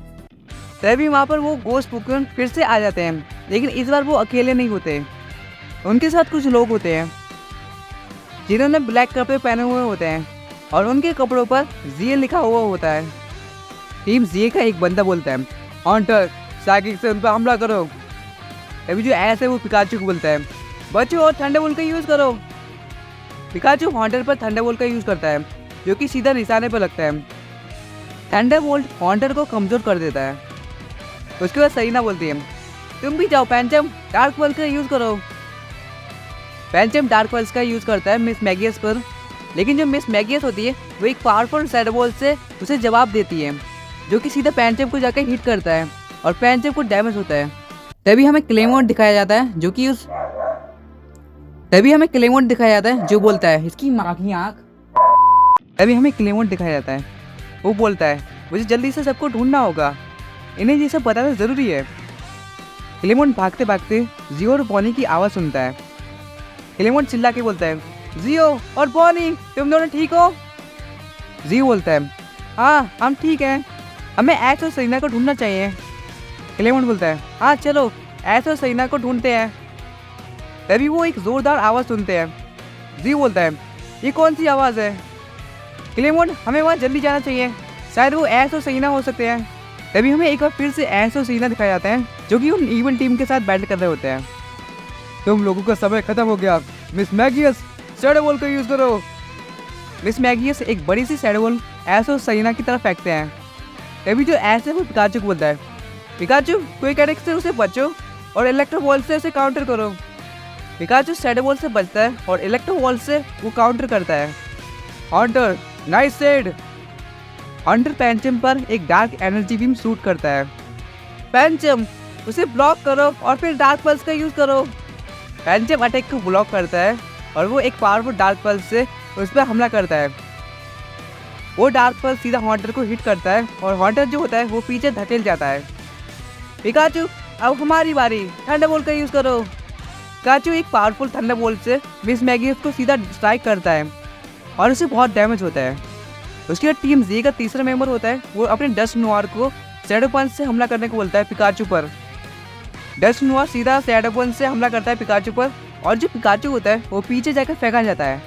तभी वहाँ पर वो गोस्ट पोकेमॉन फिर से आ जाते हैं, लेकिन इस बार वो अकेले नहीं होते। उनके साथ कुछ लोग होते हैं जिन्होंने ब्लैक कपड़े पहने हुए होते हैं और उनके कपड़ों पर जी लिखा हुआ होता है। टीम जी का एक बंदा बोलता है, हॉन्टर साइकिक से उन पर हमला करो। तभी जो ऐसे वो पिकाचू को बोलता है, बच्चों और थंडरबोल्ट का यूज़ करो। पिकाचू हॉन्टर पर थंडरबोल्ट का यूज़ करता है जो कि सीधा निशाने पर लगता है। थंडरबोल्ट हॉन्टर को कमज़ोर कर देता है। उसके बाद सेलिना बोलती है, तुम भी जाओ पैंचम, डार्क पल्स का यूज़ करो। पैंचम डार्क पल्स का यूज़ करता है मिस मैगियस पर, लेकिन जो मिस मैगियस होती है वो एक पावरफुल शैडो से उसे जवाब देती है जो कि सीधा पैंचम को जाकर हिट करता है और पैंचम को डैमेज होता है। तभी हमें क्लेमोन दिखाया जाता है जो बोलता है, इसकी माँ की आँख। तभी हमें क्लेमोन दिखाया जाता है, वो बोलता है, मुझे जल्दी से सबको ढूंढना होगा, इन्हें ये सब बताना ज़रूरी है। क्लेमोन भागते भागते जियो और बॉनी की आवाज़ सुनता है। क्लेमोन चिल्ला के बोलता है, जियो और बॉनी तुम दोनों ठीक हो? जियो बोलता है, हाँ हम ठीक हैं, हमें ऐस और सेलिना को ढूंढना चाहिए। क्लेमोन बोलता है, हाँ चलो ऐस और सेलिना को ढूंढते हैं। तभी वो एक ज़ोरदार आवाज़ सुनते हैं। जियो बोलता है, ये कौन सी आवाज़ है? क्लेमोन हमें वहाँ जल्दी जाना चाहिए, शायद वो ऐस और सेलिना हो सकते हैं। तभी हमें एक बार फिर से ऐस और सेलिना दिखाया जाता है जो कि उन इवल टीम के साथ बैटल कर रहे होते हैं। तुम लोगों का समय खत्म हो गया, मिस मैगियस शैडो बॉल का यूज़ करो। मिस मैगियस एक बड़ी सी शैडो बॉल ऐस और सेलिना की तरफ फेंकते हैं। तभी जो ऐस है वो पिकाचू को बोलता है, पिकाचू क्विक अटैक से उसे बचो और इलेक्ट्रो बॉल से उसे काउंटर करो। पिकाचू शैडो बॉल से बचता है और इलेक्ट्रो बॉल से वो काउंटर करता है। Haunter nice said. हंटर पैंचम पर एक डार्क एनर्जी बीम शूट करता है। पैंचम उसे ब्लॉक करो और फिर डार्क पल्स का यूज़ करो। पैंचम अटैक को ब्लॉक करता है और वो एक पावरफुल डार्क पल्स से उस पर हमला करता है। वो डार्क पल्स सीधा हॉन्टर को हिट करता है और हॉन्टर जो होता है वो पीछे धकेल जाता है। पिकाचू अब हमारी बारी, थंडरबोल्ट का यूज़ करो। पिकाचू एक पावरफुल थंडरबोल्ट से मिस मैगियस को सीधा स्ट्राइक करता है और उसे बहुत डैमेज होता है। उसके बाद टीम जी का तीसरा मेंबर होता है, वो अपने डस्ट नोआर को शैडो पंच से हमला करने को बोलता है पिकाचू पर। डस्ट नोआर सीधा शैडो पंच से हमला करता है पिकाचू पर और जो पिकाचू होता है वो पीछे जाकर फेंका जाता है।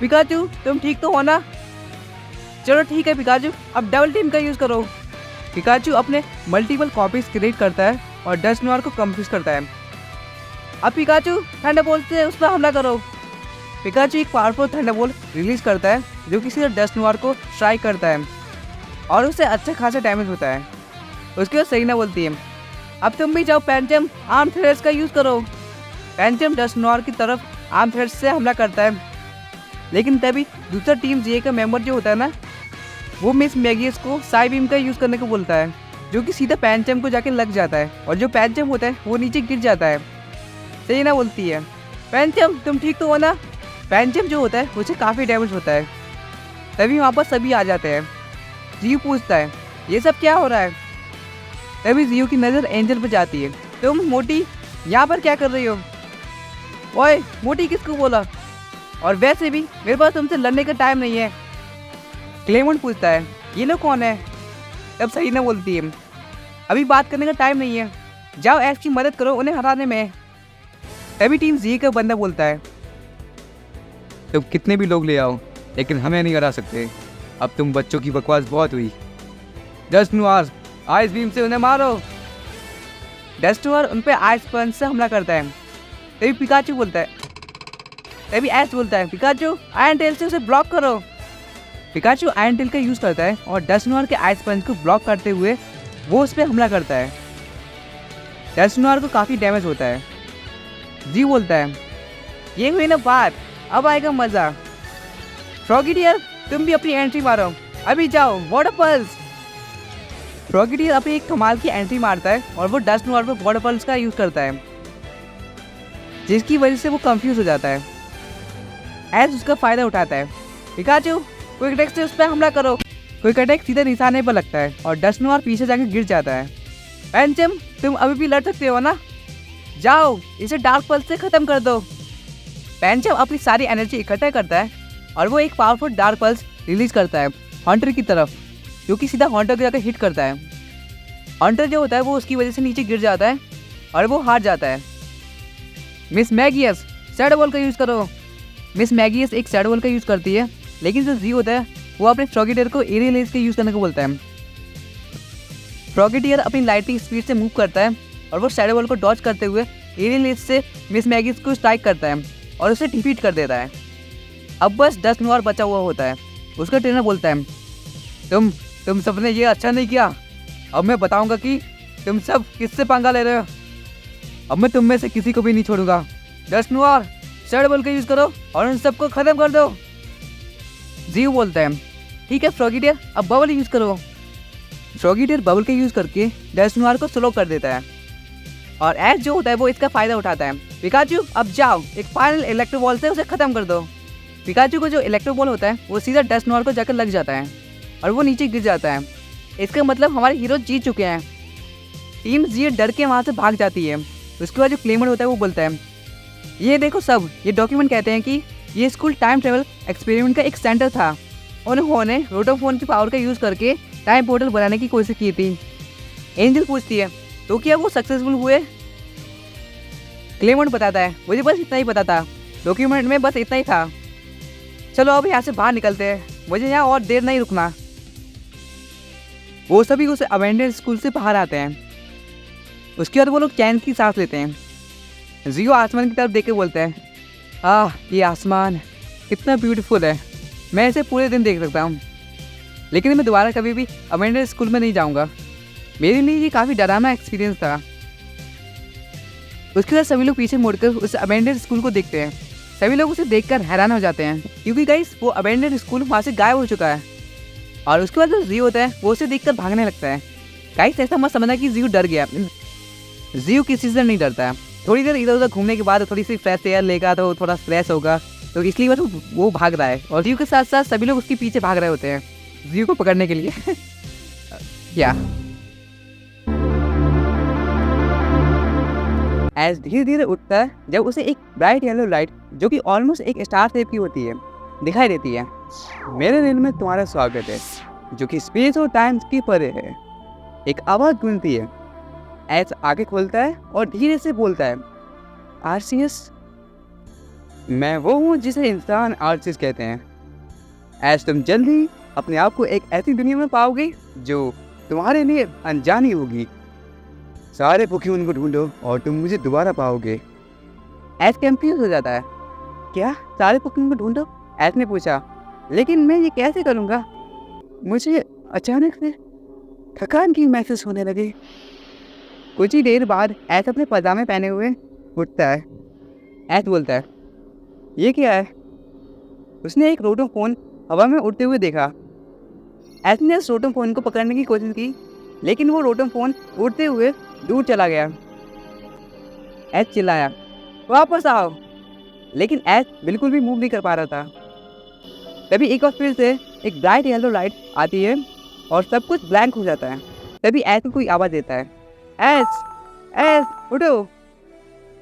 पिकाचू तुम ठीक तो हो ना? चलो ठीक है पिकाचू, अब डबल टीम का यूज़ करो। पिकाचू अपने मल्टीपल कॉपीज क्रिएट करता है और डस्ट नोआर को कंफ्यूज करता है। अब पिकाचू थंडरबोल्ट से उस पर हमला करो। पिकाचू एक पावरफुल थंडरबोल्ट रिलीज करता है जो कि सीधा डस्ट नोआर को स्ट्राइक करता है और उससे अच्छा खासा डैमेज होता है। उसके बाद सेलिना बोलती है, अब तुम भी जाओ पैंचम, आर्म थ्रेड्स का यूज़ करो। पैंचम डस्ट नोआर की तरफ आर्म थ्रेड्स से हमला करता है, लेकिन तभी दूसरा टीम जे का मेंबर जो होता है ना, वो मिस मैगियस को साई बीम का यूज़ करने को बोलता है जो कि सीधा पैंचम को जाके लग जाता है और जो पैंचम होता है वो नीचे गिर जाता है। सेलिना बोलती है, पैंचम तुम ठीक तो हो ना? पैंचम जो होता है उसे काफ़ी डैमेज होता है। तभी वहाँ पर सभी आ जाते हैं। जियो पूछता है, ये सब क्या हो रहा है? तभी जियो की नज़र एंजल पर जाती है। तुम मोटी यहाँ पर क्या कर रही हो? ओए मोटी किसको बोला? और वैसे भी मेरे पास तुमसे लड़ने का टाइम नहीं है। क्लेमेंट पूछता है, ये लोग कौन है? तब सेलिना बोलती है, अभी बात करने का टाइम नहीं है, जाओ ऐश की मदद करो उन्हें हराने में। तभी टीम जी का बंदा बोलता है, तुम कितने भी लोग ले आओ लेकिन हमें नहीं हरा सकते। अब तुम बच्चों की बकवास बहुत हुई। डस्ट नोआर आइस बीम से उन्हें मारो। डस्ट नोआर उन पे आइस पंच से हमला करता है। तभी पिकाचू बोलता है, तभी ऐश बोलता है, पिकाचू आयरन टेल से उसे ब्लॉक करो। पिकाचू आयरन टेल का यूज़ करता है और डस्ट नोआर के आइस पंच को ब्लॉक करते हुए वो उस पर हमला करता है। डस्ट नोआर को काफ़ी डैमेज होता है। जी बोलता है, ये हुई ना बात, अब आएगा मज़ा। फ्रॉगिडियर तुम भी अपनी एंट्री मारो, अभी जाओ वाटर पल्स। फ्रॉगिडियर अपनी एक कमाल की एंट्री मारता है और वो डस्ट नोआर पर वाटर पल्स का यूज़ करता है, जिसकी वजह से वो कंफ्यूज हो जाता है। एज उसका फ़ायदा उठाता है। पिकाचू क्विक अटैक से उस पर हमला करो। क्विक अटैक सीधे निशाने पर लगता है और डस्ट नोआर पीछे जाकर गिर जाता है। पैंचम तुम अभी भी लड़ सकते हो ना? जाओ इसे डार्क पल्स से ख़त्म कर दो। पैंचम अपनी सारी एनर्जी इकट्ठा करता है और वो एक पावरफुल डार्क पल्स रिलीज करता है हंटर की तरफ, जो कि सीधा हंटर को जाकर हिट करता है। हंटर जो होता है वो उसकी वजह से नीचे गिर जाता है और वो हार जाता है। मिस मैगियस शैडो बॉल का यूज़ करो। मिस मैगियस एक शैडो बॉल का यूज़ करती है, लेकिन जो जी होता है वो अपने फ्रॉगिडियर को एरियल एज के यूज़ करने को बोलता है। फ्रॉगिडियर अपनी लाइटिंग स्पीड से मूव करता है और वो शैडो बॉल को डॉज करते हुए एरियल एज से मिस मैगियस को स्ट्राइक करता है और उसे डिफीट कर देता है। अब बस डस्ट नोआर बचा हुआ होता है। उसका ट्रेनर बोलता है, तुम सबने ये अच्छा नहीं किया। अब मैं बताऊंगा कि तुम सब किससे पंगा ले रहे हो। अब मैं तुम में से किसी को भी नहीं छोड़ूंगा। डस्ट नोआर शैडो बॉल का यूज़ करो और उन सबको ख़त्म कर दो। जी बोलता है, ठीक है फ्रॉगिडियर अब बबल यूज़ करो। फ्रॉगिडियर बबल का यूज़ करके डस्ट नोआर को स्लो कर देता है और ऐश जो होता है वो इसका फ़ायदा उठाता है। पिकाचू अब जाओ एक फाइनल इलेक्ट्रो बॉल से उसे ख़त्म कर दो। पिकाचू को जो इलेक्ट्रो बॉल होता है वो सीधा डस्ट नोआर को जाकर लग जाता है और वो नीचे गिर जाता है। इसका मतलब हमारे हीरो जीत चुके हैं। टीम जी डर के वहाँ से भाग जाती है। उसके बाद जो क्लेमेंट होता है वो बोलता है, ये देखो सब, ये डॉक्यूमेंट कहते हैं कि ये स्कूल टाइम ट्रेवल एक्सपेरिमेंट का एक सेंटर था। उन्होंने रोटोफोन की पावर का यूज़ करके टाइम पोर्टल बनाने की कोशिश की थी। एंजल पूछती है, तो क्या वो सक्सेसफुल हुए? क्लेमेंट बताता है, मुझे बस इतना ही पता था, डॉक्यूमेंट में बस इतना ही था। चलो अब यहाँ से बाहर निकलते हैं, मुझे यहाँ और देर नहीं रुकना। वो सभी उसे अबेंडेंड स्कूल से बाहर आते हैं। उसके बाद वो लोग चैन की सांस लेते हैं। जियो आसमान की तरफ देख के बोलते हैं, ये आसमान कितना ब्यूटीफुल है, मैं इसे पूरे दिन देख सकता हूँ, लेकिन मैं दोबारा कभी भी अबेंडेंड स्कूल में नहीं जाऊँगा। मेरे लिए ये काफ़ी डरावना एक्सपीरियंस था। उसके बाद सभी लोग पीछे मुड़कर उस अबेंडेंड स्कूल को देखते हैं। सभी लोग उसे देखकर हैरान हो जाते हैं, क्योंकि गाइस वो अबेंडेंड स्कूल वहाँ से गायब हो चुका है। और उसके बाद जो जियो होता है वो उसे देखकर भागने लगता है। गाइस ऐसा मत समझना कि जियो डर गया, जियो किसी से नहीं डरता है। थोड़ी देर इधर उधर घूमने के बाद थोड़ी सी फ्रेश एयर लेगा तो थोड़ा फ्रेश होगा, तो इसलिए बस वो भाग रहा है और जियो के साथ साथ सभी लोग उसके पीछे भाग रहे होते हैं जियो को पकड़ने के लिए। क्या एज धीरे धीरे उठता है जब उसे एक ब्राइट येलो लाइट जो कि ऑलमोस्ट एक स्टार शेप की होती है दिखाई देती है। मेरे रेल में तुम्हारा स्वागत है जो कि स्पेस और टाइम की परे है। एक आवाज़ गूंजती है। एज आगे खोलता है और धीरे से बोलता है, आरसीएस। मैं वो हूँ जिसे इंसान आरसीएस कहते हैं। एज तुम जल्दी अपने आप को एक ऐसी दुनिया में पाओगे जो तुम्हारे लिए अनजानी होगी। सारे पोकेमॉन को ढूंढो और तुम मुझे दोबारा पाओगे। एज कंफ्यूज हो जाता है। क्या सारे पोकेमॉन को ढूंढो? एज ने पूछा, लेकिन मैं ये कैसे करूँगा? मुझे अचानक से थकान की महसूस होने लगी। कुछ ही देर बाद एज अपने पजामे पहने हुए उठता है। एज बोलता है, ये क्या है? उसने एक रोटोफोन हवा में उड़ते हुए देखा। एज ने उस रोटोफोन को पकड़ने की कोशिश की, लेकिन वो रोटोफोन उड़ते हुए दूर चला गया। एज चिल्लाया, वापस आओ, लेकिन एज बिल्कुल भी मूव नहीं कर पा रहा था। तभी एक बार फिर से एक ब्राइट येलो लाइट आती है और सब कुछ ब्लैंक हो जाता है। तभी एज को कोई आवाज़ देता है, एज एज उठो,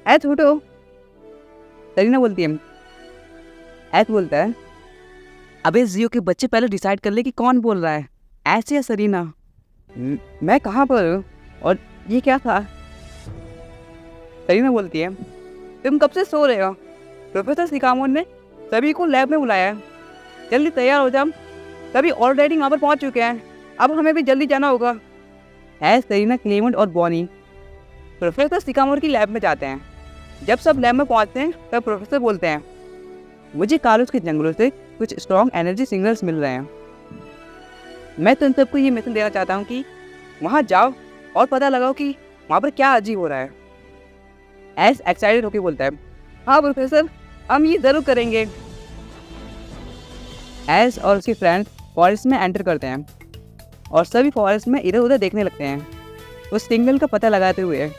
एज उठो। सरीना बोलती है। एज बोलता है, अबे जियो के बच्चे पहले डिसाइड कर ले कि कौन बोल रहा है, एज या सरीना। मैं कहाँ पर हूँ और ये क्या था? सरीना बोलती है, तुम कब से सो रहे हो? प्रोफेसर सिकामोन ने सभी को लैब में बुलाया है, जल्दी तैयार हो जाओ। सभी ऑलरेडी वहाँ पर पहुँच चुके हैं, अब हमें भी जल्दी जाना होगा। एज, सरीना, क्लेमेंट और बॉनी प्रोफेसर सिकामोर की लैब में जाते हैं। जब सब लैब में पहुँचते हैं तब प्रोफेसर बोलते हैं, मुझे कालोस के जंगलों से कुछ स्ट्रॉन्ग एनर्जी सिग्नल्स मिल रहे हैं। मैं तुम सबको ये मैसेज देना चाहता हूँ कि वहाँ जाओ और पता लगाओ कि वहाँ पर क्या अजीब हो रहा है। एस एक्साइटेड होकर बोलता है, हाँ प्रोफेसर, हम ये ज़रूर करेंगे। एस और उसके फ्रेंड फॉरेस्ट में एंटर करते हैं और सभी फॉरेस्ट में इधर उधर देखने लगते हैं उस सिग्नल का पता लगाते हुए।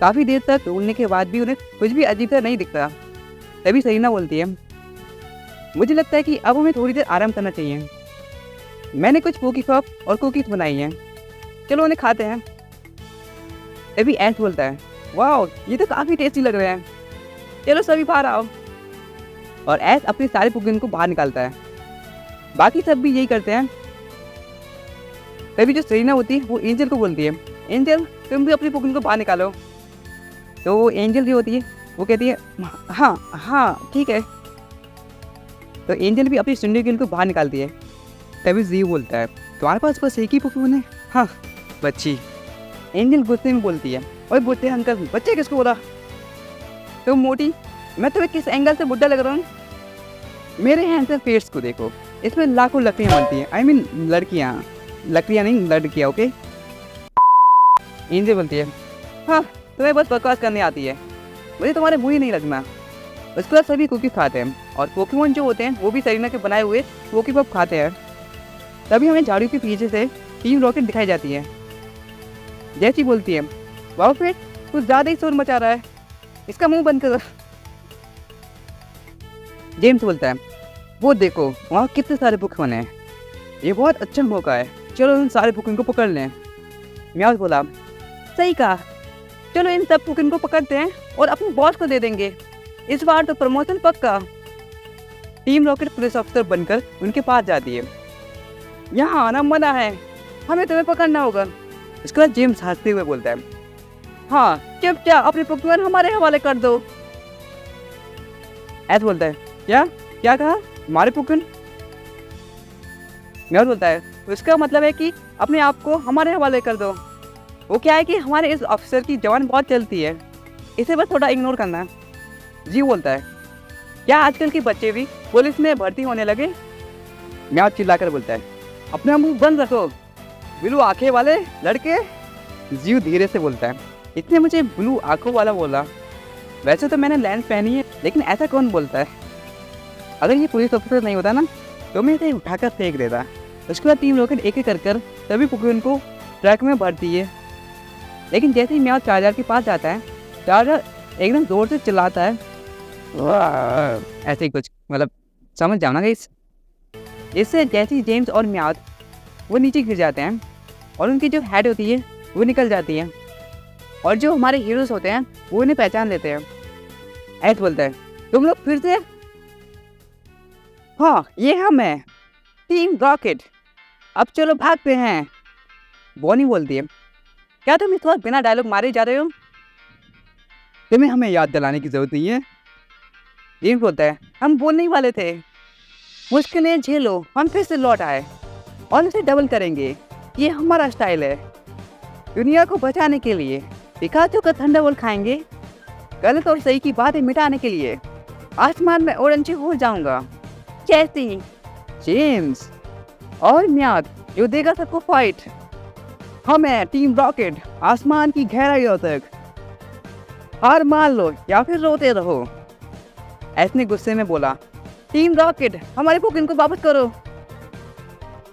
काफ़ी देर तक ढूंढने के बाद भी उन्हें कुछ भी अजीब सा नहीं दिखता। तभी सरीना बोलती है, मुझे लगता है कि अब हमें थोड़ी देर आराम करना चाहिए। मैंने कुछ पोकी पॉप और कुकीज बनाई हैं, चलो उन्हें खाते हैं। तभी एस बोलता है, वाह ये तो काफ़ी टेस्टी लग रहे हैं, चलो सभी बाहर आओ। और एस अपने सारे पोकेमॉन को बाहर निकालता है। बाकी सब भी यही करते हैं। तभी जो सरीना होती है वो एंजल को बोलती है, एंजल तुम भी अपने पोकेमॉन को बाहर निकालो। तो एंजल जो होती है वो कहती है, हाँ हाँ ठीक है। तो एंजल भी अपनी सिंडिकेट को बाहर निकालती है। तभी जी बोलता है, तुम्हारे पास बस एक ही पोकेमॉन है? हाँ बच्ची। एंजल गुस्से में बोलती है, ओए बुढ़े अंकल, बच्चे किसको बोला? तो मोटी, मैं तुम्हें किस एंगल से बुढ़ा लग रहा हूँ? मेरे हैंडसम फेस को देखो, इसमें लाखों लकड़ियाँ बनती हैं। आई मीन लड़कियाँ, लकड़ियाँ नहीं लड़कियाँ, ओके। एंजल बोलती है, हाँ तुम्हें बस बकवास करने आती है, मुझे तुम्हारे मुँह ही नहीं लगना। उसके बाद सभी कुकीज खाते हैं और पोकेमॉन जो होते हैं वो भी सरीना के बनाए हुए पोकी पॉप खाते हैं। तभी हमें झाड़ू के पीछे से टीम रॉकेट दिखाई जाती है। जैसी बोलती है, वाह फिर कुछ ज़्यादा ही शोर मचा रहा है, इसका मुंह बंद करो। जेम्स बोलता है, वो देखो वहाँ कितने सारे पोकेमॉन हैं, ये बहुत अच्छा मौका है, चलो उन सारे पोकेमॉन को पकड़ लें। म्याऊस बोला, सही कहा, चलो इन सब पोकेमॉन को पकड़ते हैं और अपने बॉस को दे देंगे, इस बार तो प्रमोशन पक्का। टीम रॉकेट पुलिस ऑफिसर बनकर उनके पास जाती है। यहाँ आना मना है, हमें तुम्हें पकड़ना होगा। उसके बाद जेम्स हंसते हुए बोलता है, हाँ चुपचाप अपने पोकेमॉन हमारे हवाले कर दो। ऐसा बोलता है, क्या क्या कहा, हमारे पोकेमॉन? म्याऊस बोलता है, उसका मतलब है कि अपने आप को हमारे हवाले कर दो। वो क्या है कि हमारे इस ऑफिसर की जवान बहुत चलती है, इसे बस थोड़ा इग्नोर करना है। जी बोलता है, क्या आजकल के बच्चे भी पुलिस में भर्ती होने लगे? म्याऊस चिल्लाकर बोलता है, अपना मुंह बंद रखो ब्लू आंखें वाले लड़के। जीव धीरे से बोलता है, इसने मुझे ब्लू आंखों वाला बोला, वैसे तो मैंने लेंस पहनी है, लेकिन ऐसा कौन बोलता है? अगर ये पुलिस ऑफिसर नहीं होता ना तो मैं इसे उठाकर फेंक देता। उसके बाद टीम रॉकेट एक एक कर सभी पोकेमॉन को ट्रैक में भरती है। लेकिन जैसे ही म्याओ चार्जर के पास जाता है, चार्जर एकदम जोर से चिल्लाता है, वाह! ऐसे ही कुछ, मतलब समझ जाओ ना गाइस। इससे जैसे ही जेम्स और म्याओ वो नीचे गिर जाते हैं और उनकी जो हेड होती है वो निकल जाती है, और जो हमारे हीरोज होते हैं वो उन्हें पहचान लेते हैं। ऐस बोलता है, तुम लोग फिर से? हाँ, ये हम हैं, टीम रॉकेट, अब चलो भागते हैं। बॉनी बोलती है, क्या तुम इस वक्त बिना डायलॉग मारे जा रहे हो? तुम्हें हमें याद दिलाने की जरूरत नहीं है। जेम्स बोलता है, हम बोलने ही वाले थे, मुश्किलें झेलो, हम फिर से लौट आए और इसे डबल करेंगे, ये हमारा स्टाइल है। दुनिया को बचाने के लिए पिकाचू का थंडरबोल्ट खाएंगे, गलत और सही की बातें मिटाने के लिए आसमान में ऑरेंज हो जाऊंगा, जैसे जेम्स और म्याद जो देगा सबको फाइट। हम हैं टीम रॉकेट, आसमान की गहराइयों तक, हार मान लो या फिर रोते रहो। ऐसने गुस्से में बोला, टीम रॉकेट हमारे पोकेमॉन को वापस करो।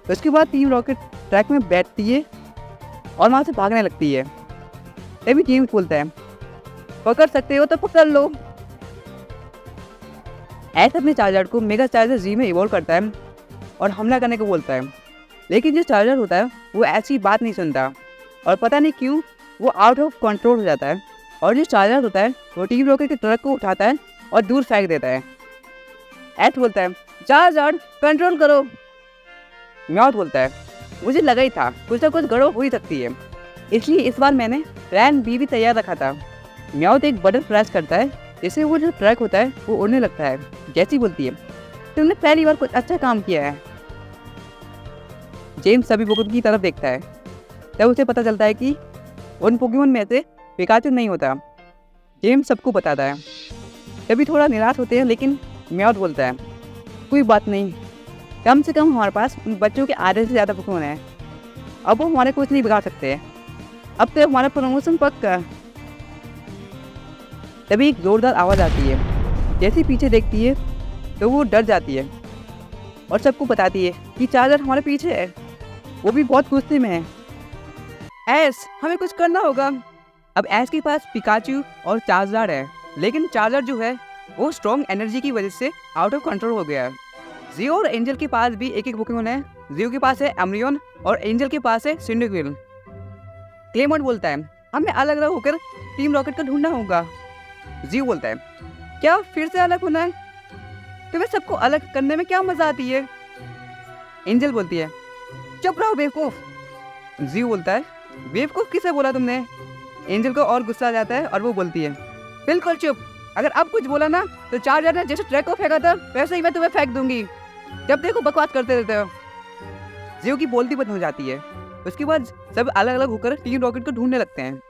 उसके बाद टीम रॉकेट ट्रैक में बैठती है और वहाँ से भागने लगती है। तभी जेम्स बोलता है, पकड़ सकते हो तो पकड़ लो। ऐस अपने चार्जर को मेगा चार्जर जी में इवॉल्व करता है और हमला करने को बोलता है, लेकिन जो चार्जर होता है वो ऐसी बात नहीं सुनता और पता नहीं क्यों वो आउट ऑफ कंट्रोल हो जाता है, और जो चार्जर होता है वो टीम रॉकेट के ट्रक को उठाता है और दूर फेंक देता है। ऐस बोलता है, चार्जर कंट्रोल करो। म्याओ बोलता है, मुझे लगा ही था कुछ ना कुछ गड़बड़ हो ही सकती है, इसलिए इस बार मैंने प्लान बी भी तैयार रखा था। म्याओ एक बटन प्रेस करता है, जिससे वो जो ट्रक होता है वो उड़ने लगता है। जैसी बोलती है, तुमने पहली बार कुछ अच्छा काम किया है। जेम्स सभी पोकेमॉन की तरफ देखता है, तब उसे पता चलता है कि उन पोकेमॉन में से पिकाचू नहीं होता। जेम्स सबको बताता है, तभी थोड़ा निराश होते हैं, लेकिन म्याओ बोलता है, कोई बात नहीं, कम से कम हमारे पास उन बच्चों के आधे से ज़्यादा पोकेमॉन हैं, अब वो हमारे कुछ नहीं बिगाड़ सकते, अब तो हमारा प्रमोशन पक्का। तभी एक जोरदार आवाज़ आती है। जैसे पीछे देखती है तो वो डर जाती है और सबको बताती है कि चार्जर हमारे पीछे है, वो भी बहुत गुस्से में है। ऐस, हमें कुछ करना होगा। अब ऐस के पास पिकाचू और चार्जर है, लेकिन चार्जर जो है वो स्ट्रॉन्ग एनर्जी की वजह से आउट ऑफ कंट्रोल हो गया है। जियो और एंजल के पास भी एक एक पोकेमॉन है। जियो के पास है एमरियन और एंजल के पास है सिंडिक्विल। क्लेमोंट बोलता है, हमें अलग अलग होकर टीम रॉकेट को ढूंढना होगा। जियो बोलता है, क्या फिर से अलग होना है? तुम्हें सबको अलग करने में क्या मजा आती है? एंजल बोलती है, चुप रहो बेवकूफ। जियो बोलता है, बेवकूफ किसे बोला तुमने? एंजल को और गुस्सा आ जाता है और वो बोलती है, बिल्कुल चुप, अगर अब कुछ बोला ना तो चार्जर ने जैसे ट्रैक को फेंका था वैसे ही मैं तुम्हें फेंक दूंगी, जब देखो बकवास करते रहते हो। जियो की बोलती बंद हो जाती है। उसके बाद सब अलग अलग होकर टीम रॉकेट को ढूंढने लगते हैं।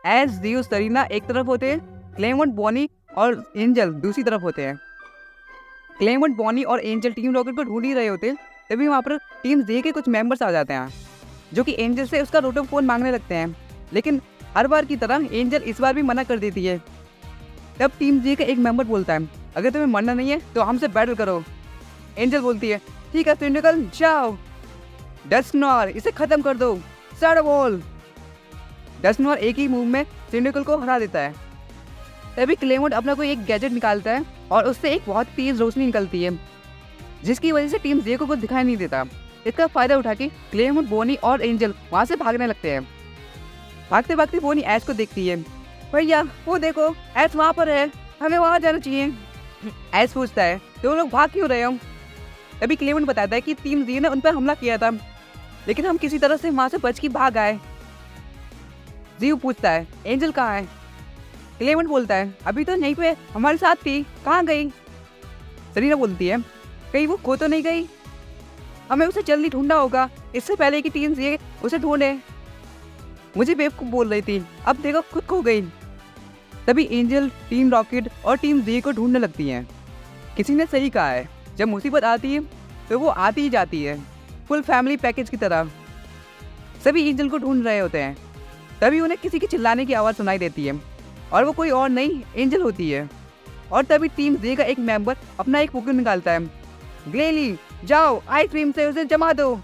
एस, जियो, सरीना एक तरफ होते हैं, क्लेमोंट, बॉनी और एंजल दूसरी तरफ होते हैं। क्लेमोंट, बॉनी और एंजल टीम रॉकेट को ढूंढ ही रहे होते हैं, तभी वहाँ पर टीम जे के कुछ मेंबर्स आ जाते हैं, जो कि एंजल से उसका रोटोफोन मांगने लगते हैं, लेकिन हर बार की तरह एंजल इस बार भी मना कर देती है। तब टीम जे का एक मेंबर बोलता है, अगर तुम्हें मरना नहीं है तो हमसे बैटल करो। एंजल बोलती है, ठीक है सिंडिकल, जाओ। डस्टनॉर, इसे खत्म कर दो, सड़बॉल। डस्टनॉर एक ही मूव में सिंडिकल को हरा देता है। तभी क्लेमोंट अपना कोई एक गैजेट निकालता है और उससे एक बहुत तेज रोशनी निकलती है, जिसकी वजह से टीम जे को कुछ दिखाई नहीं देता। इसका फायदा उठा के क्लेमोंट, बोनी और एंजल वहाँ से भागने लगते हैं। भागते भागते बोनी ऐश को देखती है, भैया वो देखो ऐश वहाँ पर है, हमें वहाँ जाना चाहिए। ऐश पूछता है, तुम लोग भाग क्यों रहे हो? तभी क्लेमोंट बताता है कि टीम जी ने उन पर हमला किया था, लेकिन हम किसी तरह से वहाँ से बच के भाग आए। जीव पूछता है, एंजल कहाँ है? क्लेमोंट बोलता है, अभी तो यहीं पे हमारे साथ थी, कहाँ गई? सरीना बोलती है, कहीं वो खो तो नहीं गई? हमें उसे जल्दी ढूंढना होगा, इससे पहले कि टीम जी उसे ढूंढे। मुझे बेवकूफ बोल रही थी, अब देखो खुद खो गई। तभी एंजल, टीम रॉकेट और टीम जे को ढूंढने लगती हैं। किसी ने सही कहा है, जब मुसीबत आती है तो वो आती ही जाती है, फुल फैमिली पैकेज की तरह। सभी एंजल को ढूंढ रहे होते हैं, तभी उन्हें किसी की चिल्लाने की आवाज़ सुनाई देती है, और वो कोई और नहीं एंजल होती है। और तभी टीम जे का एक मेंबर अपना एक पोकेमॉन निकालता है, ग्लेली, जाओ आइसक्रीम से उसे जमा दो।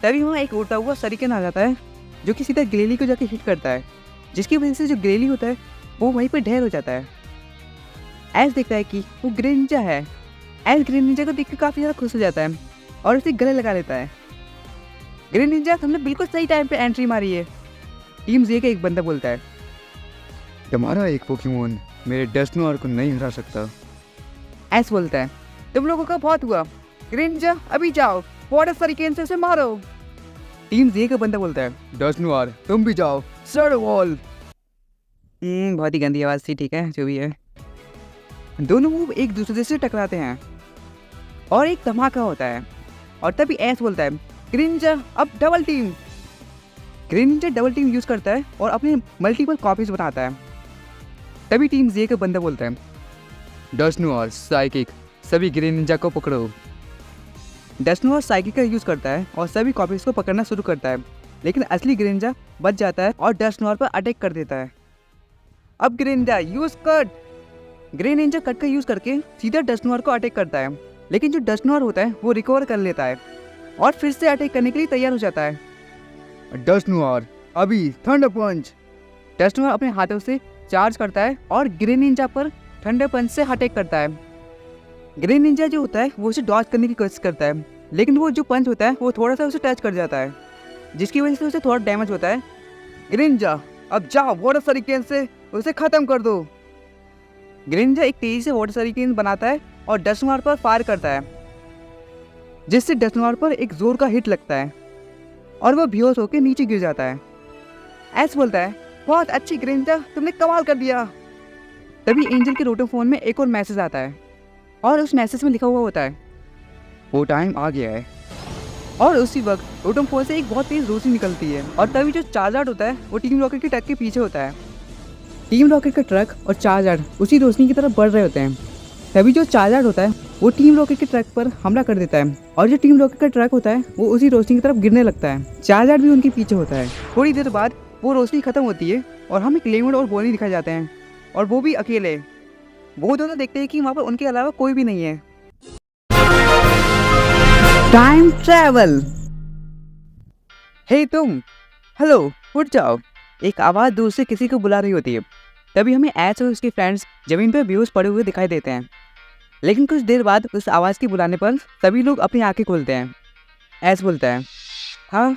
तभी वहाँ एक उड़ता हुआ सरिकेन आ जाता है जो कि सीधा ग्रेली को जाके हिट करता है, जिसकी वजह से जो ग्रेली होता है वो वहीं पर ढेर हो जाता है। ऐस देखता है कि वो ग्रीन निंजा है। ऐस ग्रीन निंजा को देख के काफ़ी ज़्यादा खुश हो जाता है और उसे गले लगा लेता है। ग्रीन निंजा, तुमने बिल्कुल सही टाइम पे एंट्री मारी है। टीम जे का एक बंदा बोलता है। तुम्हारा एक पोकेमोन मेरे डस्टनोर को नहीं हरा सकता। ऐस बोलता है, तुम लोगों का बहुत हुआ। ग्रीन निंजा, अभी जाओ, वाटर सरिकेन से उसे मारो। टीम जे का बंदा बोलता है, डस्टनोर तुम भी जाओ, सर वॉल। बहुत ही गंदी आवाज़ थी, ठीक है जो भी है। दोनों मूव एक दूसरे से टकराते हैं और एक धमाका होता है। और तभी ऐस बोलता है, ग्रीन निंजा अब double team. Green Ninja double team use करता है और अपने मल्टीपल कॉपीज बनाता है। तभी टीम जे का बंदा बोलता है, डस्टनोर साइकिक सभी ग्रीन निंजा को पकड़ो। डस्टनोर साइकिल का यूज़ करता है और सभी कॉपीज को पकड़ना शुरू करता है, लेकिन असली ग्रीन निंजा बच जाता है और डस्टनोर पर अटैक कर देता है। अब green Ninja use cut. Green Ninja cut का यूज़ करके सीधा डस्टनोर को अटैक करता है, लेकिन जो डस्टनोर होता है वो रिकवर कर लेता है और फिर से अटैक करने के लिए तैयार हो जाता है। डस्टनोर अभी थंडर पंच। डस्टनोर अपने हाथों से चार्ज करता है और ग्रीन निंजा पर ठंडे पंच से अटैक करता है। ग्रीन निंजा जो होता है वो उसे डॉज करने की कोशिश करता है, लेकिन वो जो पंच होता है वो थोड़ा सा उसे टच कर जाता है, जिसकी वजह से उसे थोड़ा डैमेज होता है। ग्रीन निंजा अब जाओ, वाटर सरिकेन से उसे ख़त्म कर दो। ग्रीन निंजा एक तेज़ी से वाटर सरिकेन बनाता है और डस्टनोर पर फायर करता है, जिससे डस्टनोर पर एक जोर का हिट लगता है और वह बेहोश होकर नीचे गिर जाता है। ऐस बोलता है, बहुत अच्छी ग्रीन निंजा, तुमने कमाल कर दिया। तभी एंजल के रोटो फोन में एक और मैसेज आता है और उस मैसेज में लिखा हुआ होता है, वो टाइम आ गया है। और उसी वक्त रोटो फोन से एक बहुत तेज रोशनी निकलती है और तभी जो चार्जर होता है वो टीम रॉकेट के ट्रक के पीछे होता है। टीम रॉकेट का ट्रक और चार्जर उसी रोशनी की तरफ बढ़ रहे होते हैं। तभी जो चार्जर होता है वो टीम रॉकेट के ट्रक पर हमला कर देता है और जो टीम रॉकेट का ट्रक होता है वो उसी रोशनी की तरफ गिरने लगता है। चार्जर भी उनके पीछे होता है। थोड़ी देर बाद वो रोशनी खत्म होती है और हमें क्लेमोड और बोनी दिखाए जाते हैं, और वो भी अकेले। वो दोनों देखते हैं कि वहाँ पर उनके अलावा कोई भी नहीं है। Time travel. हे तुम, हेलो, उठ जाओ। एक आवाज़ दूर से किसी को बुला रही होती है। तभी हमें ऐश और उसके फ्रेंड्स जमीन पर बेहोश पड़े हुए दिखाई देते हैं, लेकिन कुछ देर बाद उस आवाज़ के बुलाने पर सभी लोग अपनी आंखें खोलते हैं। ऐश बोलता है, हाँ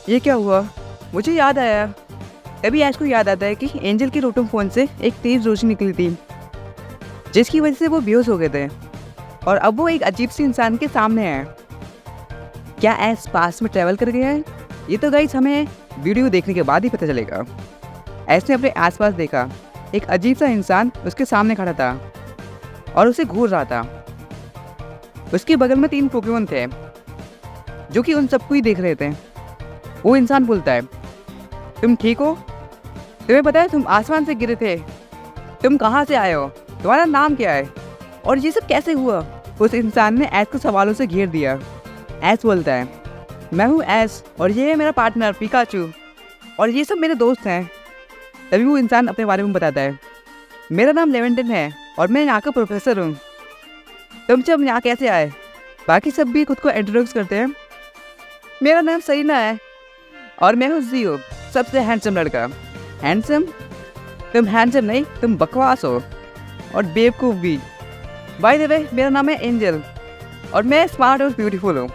ये क्या हुआ, मुझे याद आया। तभी ऐश को याद आता है कि एंजल के रोटो फोन से एक तेज़ रोशनी निकली थी, जिसकी वजह से वो बेहोश हो गए थे और अब वो एक अजीब सी इंसान के सामने है। क्या ऐश पास में ट्रैवल कर गया है? ये तो गाइस हमें वीडियो देखने के बाद ही पता चलेगा। ऐश ने अपने आसपास देखा, एक अजीब सा इंसान उसके सामने खड़ा था और उसे घूर रहा था। उसके बगल में 3 पोकेमोन थे जो कि उन सबको ही देख रहे थे। वो इंसान बोलता है, तुम ठीक हो? तुम्हें पता है तुम आसमान से गिरे थे? तुम कहाँ से आए हो? तुम्हारा नाम क्या है? और ये सब कैसे हुआ? उस इंसान ने ऐश को सवालों से घेर दिया। ऐश बोलता है, मैं हूँ ऐश और ये है मेरा पार्टनर पिकाचू और ये सब मेरे दोस्त हैं। तभी वो इंसान अपने बारे में बताता है, मेरा नाम लेवेंटन है और मैं यहाँ का प्रोफेसर हूँ। तुम जब यहाँ कैसे आए? बाकी सब भी खुद को इंट्रोड्यूस करते हैं। मेरा नाम सरीना है और मैं हूँ जियो, सबसे हैंडसम लड़का। हैंडसम? तुम हैंडसम नहीं, तुम बकवास हो और बेवकूफ़ भी। बाय द वे मेरा नाम है एंजल और मैं स्मार्ट और ब्यूटीफुल हूँ।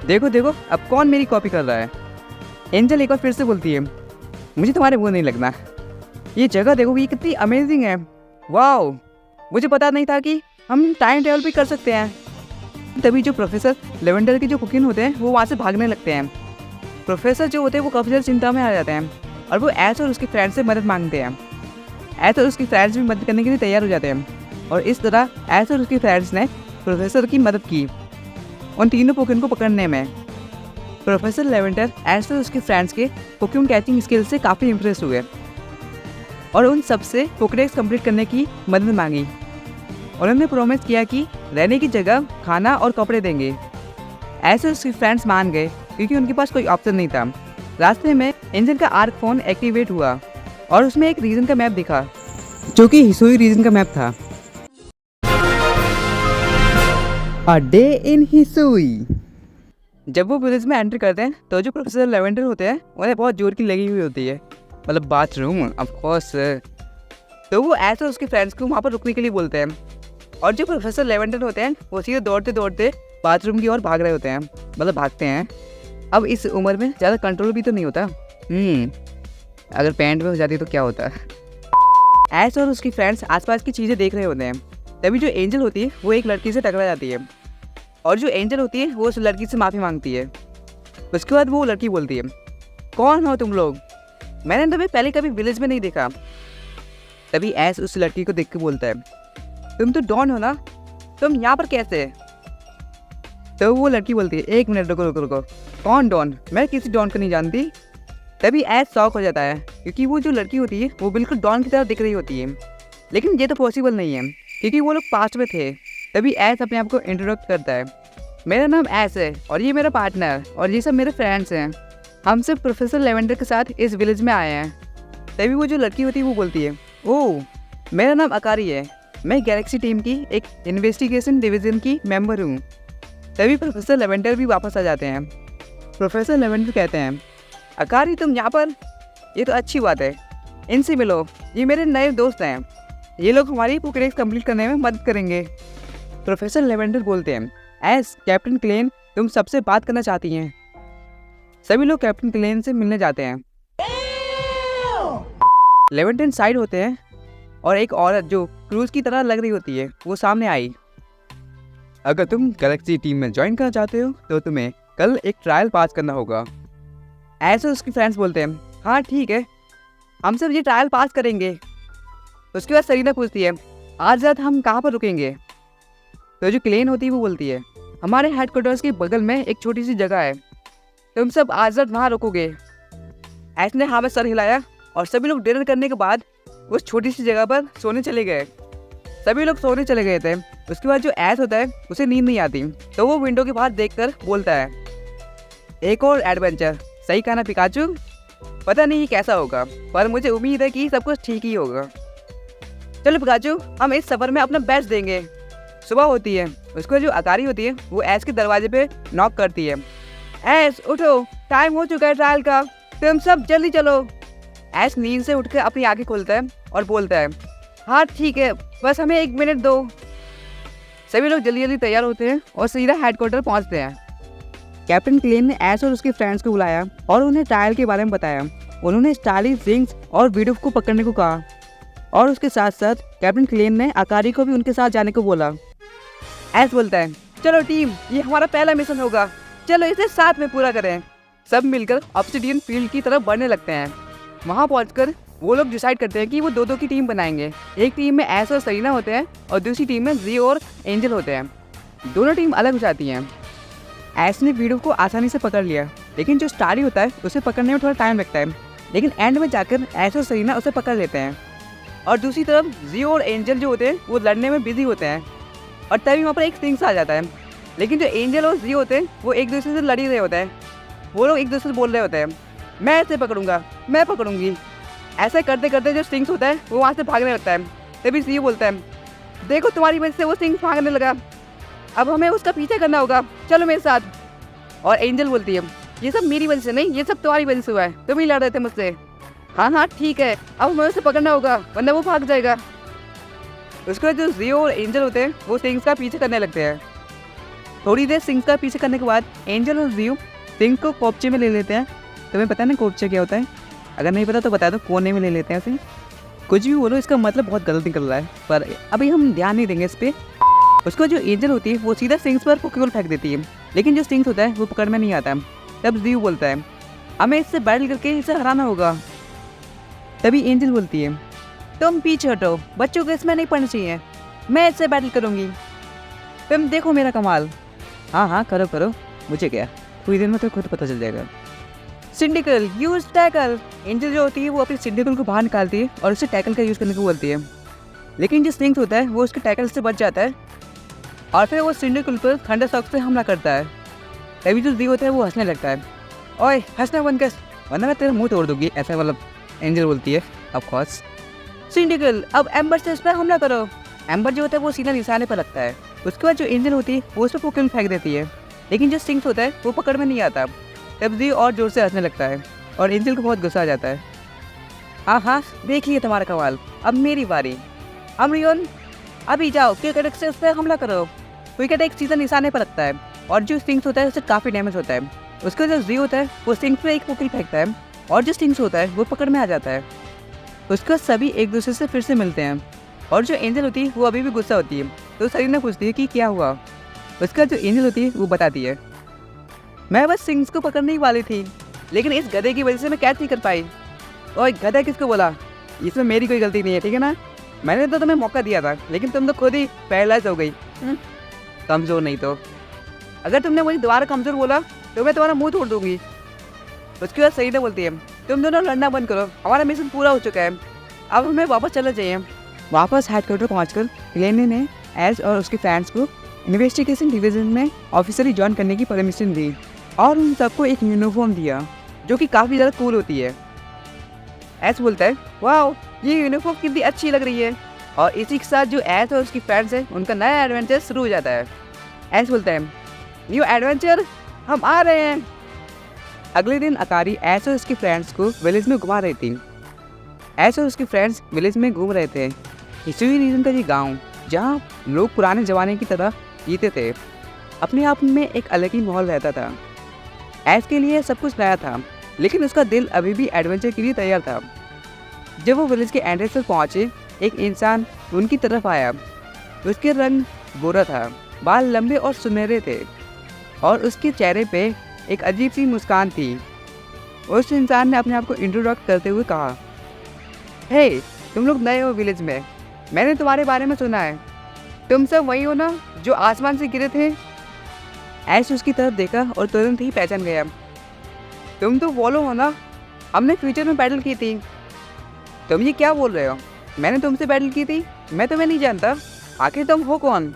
देखो देखो अब कौन मेरी कॉपी कर रहा है। एंजल एक बार फिर से बोलती है, मुझे तुम्हारे वो नहीं लगना। ये जगह देखो, ये कितनी अमेजिंग है। वाओ, मुझे पता नहीं था कि हम टाइम ट्रैवल भी कर सकते हैं। तभी जो प्रोफेसर लेवेंडर के जो कुकिंग होते हैं वो वहाँ से भागने लगते हैं। प्रोफेसर जो होते हैं वो काफ़ी ज़्यादा चिंता में आ जाते हैं और वो ऐश और उसके फ्रेंड्स से मदद मांगते हैं। ऐश और उसके फ्रेंड्स भी मदद करने के लिए तैयार हो जाते हैं और इस तरह ऐश और उसके फ्रेंड्स ने प्रोफेसर की मदद की उन तीनों पोकेमोन को पकड़ने में। प्रोफेसर लेवेंडर ऐश और उसके फ्रेंड्स के पोकेमोन कैचिंग स्किल से काफ़ी इम्प्रेस हुए और उन सबसे पोकेडेक्स कंप्लीट करने की मदद मांगी। उन्होंने प्रॉमिस किया कि रहने की जगह, खाना और कपड़े देंगे। ऐश और उसके फ्रेंड्स मान गए क्योंकि उनके पास कोई ऑप्शन नहीं था। रास्ते में एंजल का आर्क फोन एक्टिवेट हुआ और उसमें एक रीजन का मैप दिखा जो कि हिसोई रीजन का मैप था। अ डे इन हिसोई। जब वो विलेज में एंटर करते हैं तो जो प्रोफेसर लेवेंडर होते हैं उन्हें बहुत जोर की लगी हुई होती है, मतलब बाथरूम ऑफ कोर्स। तो वो ऐसे और उसके फ्रेंड्स को वहाँ पर रुकने के लिए बोलते हैं, और जो प्रोफेसर लेवेंडर होते हैं वो सीधे दौड़ते दौड़ते बाथरूम की ओर भाग रहे होते हैं, मतलब भागते हैं। अब इस उम्र में ज़्यादा कंट्रोल भी तो नहीं होता। अगर पैंट में हो जाती तो क्या होता। ऐश और उसकी फ्रेंड्स आसपास की चीज़ें देख रहे होते हैं, तभी जो एंजल होती है वो एक लड़की से टकरा जाती है, और जो एंजल होती है वो उस लड़की से माफ़ी मांगती है। उसके बाद वो लड़की बोलती है, कौन हो तुम लोग, मैंने तुम्हें पहले कभी विलेज में नहीं देखा। तभी ऐश उस लड़की को देख के बोलता है, तुम तो डॉन हो ना, तुम यहाँ पर कैसे। तो वो लड़की बोलती है, एक मिनट रुको रुको रुको, कौन डॉन, मैं किसी डॉन को नहीं जानती। तभी ऐश शॉक हो जाता है, क्योंकि वो जो लड़की होती है वो बिल्कुल डॉन की तरह दिख रही होती है, लेकिन ये तो पॉसिबल नहीं है क्योंकि वो लोग पास्ट में थे। तभी ऐश अपने आप को इंट्रोडक्ट करता है, मेरा नाम ऐश है और ये मेरा पार्टनर और ये सब मेरे फ्रेंड्स हैं, हम सब प्रोफेसर लेवेंडर के साथ इस विलेज में आए हैं। तभी वो जो लड़की होती है वो बोलती है, ओह मेरा नाम अकारी है, मैं गैलेक्सी टीम की एक इन्वेस्टिगेशन डिवीज़न की मेंबर हूँ। तभी प्रोफेसर लेवेंडर भी वापस आ जाते हैं। प्रोफेसर लेवेंडर कहते हैं, अकारी तुम यहाँ पर, ये तो अच्छी बात है, इनसे मिलो, ये मेरे नए दोस्त हैं, ये लोग हमारी पोकेडेक्स कंप्लीट करने में मदद करेंगे। प्रोफेसर लेवेंडर बोलते हैं, एस कैप्टन क्लेन तुम सबसे बात करना चाहती हैं। सभी लोग कैप्टन क्लेन से मिलने जाते हैं। लेवेंडर साइड होते हैं और एक औरत जो क्रूज की तरह लग रही होती है वो सामने आई। अगर तुम गैलेक्सी टीम में ज्वाइन करना चाहते हो तो तुम्हें कल एक ट्रायल पास करना होगा। ऐसे उसके फ्रेंड्स बोलते हैं, हाँ ठीक है, हम सब ये ट्रायल पास करेंगे। उसके बाद सरीना पूछती है, आज रात हम कहाँ पर रुकेंगे। तो जो क्लेन होती है वो बोलती है, हमारे हेडक्वार्टर्स के बगल में एक छोटी सी जगह है, तुम सब आज रात वहाँ रुकोगे। ऐश ने हाँ में सर हिलाया और सभी लोग डिनर करने के बाद उस छोटी सी जगह पर सोने चले गए। सभी लोग सोने चले गए थे। उसके बाद जो ऐश होता है उसे नींद नहीं आती, तो वो विंडो के बाहर देखकर बोलता है, एक और एडवेंचर, सही कहा ना पिकाचू, पता नहीं कैसा होगा पर मुझे उम्मीद है कि सब कुछ ठीक ही होगा। चलो पिकाचू, हम इस सफ़र में अपना बेस्ट देंगे। सुबह होती है, उसको जो अकारी होती है वो ऐश के दरवाजे पे नॉक करती है, ऐश उठो, टाइम हो चुका है ट्रायल का, तुम सब जल्दी चलो। ऐश नींद से उठकर अपनी आंखें खोलता है और बोलता है, हाँ ठीक है, बस हमें 1 मिनट दो। सभी लोग जल्दी जल्दी तैयार होते हैं और सीधा हेडक्वार्टर पहुंचते हैं। कैप्टन क्लेन ने ऐश और उसके फ्रेंड्स को बुलाया और उन्हें ट्रायल के बारे में बताया। उन्होंने स्टार्ली, जिंक्स और विडोफ को पकड़ने को कहा, और उसके साथ साथ कैप्टन क्लेन ने अकारी को भी उनके साथ जाने को बोला। ऐश बोलता है, चलो टीम, ये हमारा पहला मिशन होगा, चलो इसे साथ में पूरा करें। सब मिलकर ऑब्सिडियन फील्ड की तरफ बढ़ने लगते हैं। वहाँ पहुँचकर वो लोग डिसाइड करते हैं कि वो 2-2 की टीम बनाएंगे। एक टीम में ऐश और सरीना होते हैं और दूसरी टीम में जियो और एंजल होते हैं। दोनों टीम अलग हो जाती हैं। ऐश ने वीडो को आसानी से पकड़ लिया, लेकिन जो स्टारी होता है उसे पकड़ने में थोड़ा टाइम लगता है, लेकिन एंड में जाकर ऐश और सरीना उसे पकड़ लेते हैं। और दूसरी तरफ जियो और एंजल जो होते हैं वो लड़ने में बिजी होते हैं, और तभी वहाँ पर एक सिंक्स आ जाता है। लेकिन जो एंजल और जियो होते हैं वो एक दूसरे से लड़ ही रहे होते हैं। वो लोग एक दूसरे से बोल रहे होते हैं, मैं ऐसे पकड़ूंगा, मैं पकड़ूंगी। ऐसा करते करते जो सिंक्स होता है वो वहाँ से भागने लगता है। तभी जियो बोलता है, देखो तुम्हारी वजह से वो सिंक्स भागने लगा, अब हमें उसका पीछा करना होगा, चलो मेरे साथ। और एंजल बोलती है, ये सब मेरी वजह से नहीं, ये सब तुम्हारी वजह से हुआ है, तुम ही लड़ रहे थे मुझसे। हाँ हाँ ठीक है, अब हमें उसे पकड़ना होगा वरना वो भाग जाएगा। उसके बाद जो जियो और एंजल होते हैं वो सिंक्स का पीछे करने लगते हैं। थोड़ी देर सिंक्स का पीछे करने के बाद एंजल और जियो सिंक्स को कोपचे में ले लेते हैं। तुम्हें पता है ना कोपचे क्या होता है? अगर नहीं पता तो बता दो, कोने में ले लेते हैं उसे। कुछ भी बोलो, इसका मतलब बहुत गलत निकल रहा है, पर अभी हम ध्यान नहीं देंगे इस पर। उसको जो एंजल होती है वो सीधा सिंक्स पर पोकेबॉल फेंक देती है, लेकिन जो सिंक्स होता है वो पकड़ में नहीं आता। तब जियो बोलता है, हमें इससे बैटल करके इसे हराना होगा। तभी एंजल बोलती है, तुम पीछे हटो, बच्चों को इसमें नहीं पड़ना चाहिए, मैं इससे बैटल करूँगी, तुम देखो मेरा कमाल। हाँ हाँ करो करो, मुझे क्या, थोड़ी देर में तो खुद पता चल जाएगा। सिंडिकल यूज टैकल। एंजल जो होती है वो अपनी सिंडिकल को बाहर निकालती है और उसे टैकल का यूज़ करने को बोलती है, लेकिन जो सिंक्स होता है वो उसके टैकल से बच जाता है और फिर वो सिंडिकल पर थंडर शॉक से हमला करता है। तभी जो जियो होता है वो हंसने लगता है, ओए हंसना बंद कर वरना मैं तेरा मुंह तोड़ दूंगी, ऐसा मतलब एंजल बोलती है। ऑफ कोर्स सिंडिकल, अब एम्बर से इस पर हमला करो। एम्बर जो होता है वो सीधा निशाने पर लगता है। उसके बाद जो एंजल होती है वो उस पर पोकेबॉल फेंक देती है। लेकिन जो स्टिंग्स होता है वो पकड़ में नहीं आता। तब जी और ज़ोर से हंसने लगता है और एंजल को बहुत गुस्सा आ जाता है। हाँ, देख लिया तुम्हारा कमाल, अब मेरी बारी। अमरियन, अभी जाओ क्रिकेट से उस पर हमला करो। विकेट एक सीधा निशाने पर रखता है और जो स्टिंग्स होता है उससे काफ़ी डैमेज होता है। उसका जो जी होता है वो स्टिंग्स पे एक पुकिल फेंकता है और जो स्टिंग्स होता है वो पकड़ में आ जाता है। उसका सभी एक दूसरे से फिर से मिलते हैं और जो एंजल होती है वो अभी भी गुस्सा होती है। तो सरीना पूछती है कि क्या हुआ। उसका जो एंजल होती है वो बताती है, मैं बस स्टिंग्स को पकड़ने ही वाली थी, लेकिन इस गधे की वजह से मैं कैच नहीं कर पाई। और गधा किसको बोला? इसमें मेरी कोई गलती नहीं है, ठीक है ना? मैंने तो तुम्हें मौका दिया था, लेकिन तुम तो खुद ही पैरालाइज हो गई। कमज़ोर नहीं तो। अगर तुमने मुझे दोबारा कमज़ोर बोला तो मैं तुम्हारा मुंह तोड़ दूंगी। उसके बाद सही बोलती है, तुम दोनों लड़ना बंद करो, हमारा मिशन पूरा हो चुका है, अब हमें वापस चलना चाहिए। वापस हेडक्वार्टर पहुंचकर लेनी ने एज और उसके फैंस को इन्वेस्टिगेशन डिवीजन में ऑफिसरी ज्वाइन करने की परमिशन दी और उन सबको एक यूनिफॉर्म दिया जो कि काफ़ी ज़्यादा कूल होती है। एस बोलता है, वाह ये यूनिफॉर्म कितनी अच्छी लग रही है। और इसी के साथ जो एस और उसकी फ्रेंड्स है उनका नया एडवेंचर शुरू हो जाता है। एस बोलता है, न्यू एडवेंचर, हम आ रहे हैं। अगले दिन अकारी एस और उसकी फ्रेंड्स को विलेज में घुमा रही थी। एस और उसके फ्रेंड्स विलेज में घूम रहे थे। हिस्ट्री रीजन का ये गांव जहां लोग पुराने ज़माने की तरह जीते थे, अपने आप में एक अलग ही माहौल रहता था। एस के लिए सब कुछ नया था, लेकिन उसका दिल अभी भी एडवेंचर के लिए तैयार था। जब वो विलेज के एंट्रेंस पर पहुँचे, एक इंसान उनकी तरफ आया। उसके रंग गोरा था, बाल लंबे और सुनहरे थे और उसके चेहरे पे एक अजीब सी मुस्कान थी। उस इंसान ने अपने आप को इंट्रोडक्ट करते हुए कहा, हे, तुम लोग नए हो विलेज में, मैंने तुम्हारे बारे में सुना है। तुम सब वही हो ना जो आसमान से गिरे थे? ऐसे उसकी तरफ देखा और तुरंत ही पहचान गया, तुम तो वो लोग हो ना, हमने फ्यूचर में बैटल की थी। तुम ये क्या बोल रहे हो? मैंने तुमसे बैटल की थी? मैं तुम्हें नहीं जानता, आखिर तुम हो कौन?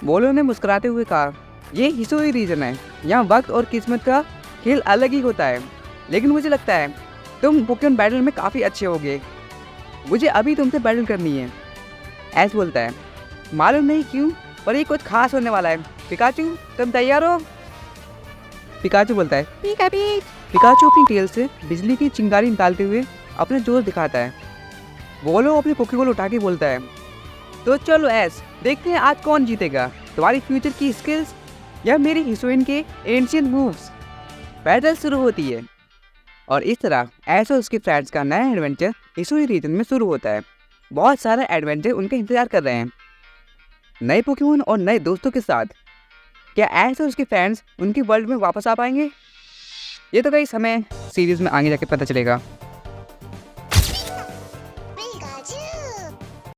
बोलो ने मुस्कुराते हुए कहा, ये हिस्टोरी रीजन है, यहाँ वक्त और किस्मत का खेल अलग ही होता है, लेकिन मुझे लगता है तुम पोकेमॉन बैटल में काफ़ी अच्छे होगे। मुझे अभी तुमसे बैटल करनी है। ऐस बोलता है, मालूम नहीं क्यों पर ये कुछ खास होने वाला है। पिकाचू, तुम तैयार हो? पिकाचू बोलता है, पिकाचू अपनी टेल से बिजली की चिंगारी निकालते हुए अपने जोर दिखाता है। बोलो अपने पोकेबॉल उठा के बोलता है, तो चलो ऐस, देखते हैं आज कौन जीतेगा, तुम्हारी फ्यूचर की स्किल्स या मेरी हिस्टोरियन के एंशिएंट मूव्स। बैटल शुरू होती है और इस तरह ऐस और उसके फ्रेंड्स का नया एडवेंचर हिस्टोरी रीजन में शुरू होता है। बहुत सारे एडवेंचर उनका इंतजार कर रहे हैं, नए पोकेमॉन और नए दोस्तों के साथ। क्या ऐस और उसके फैंस उनकी वर्ल्ड में वापस आ पाएंगे? ये तो कई समय सीरीज में आगे जाके पता चलेगा। Pikachu!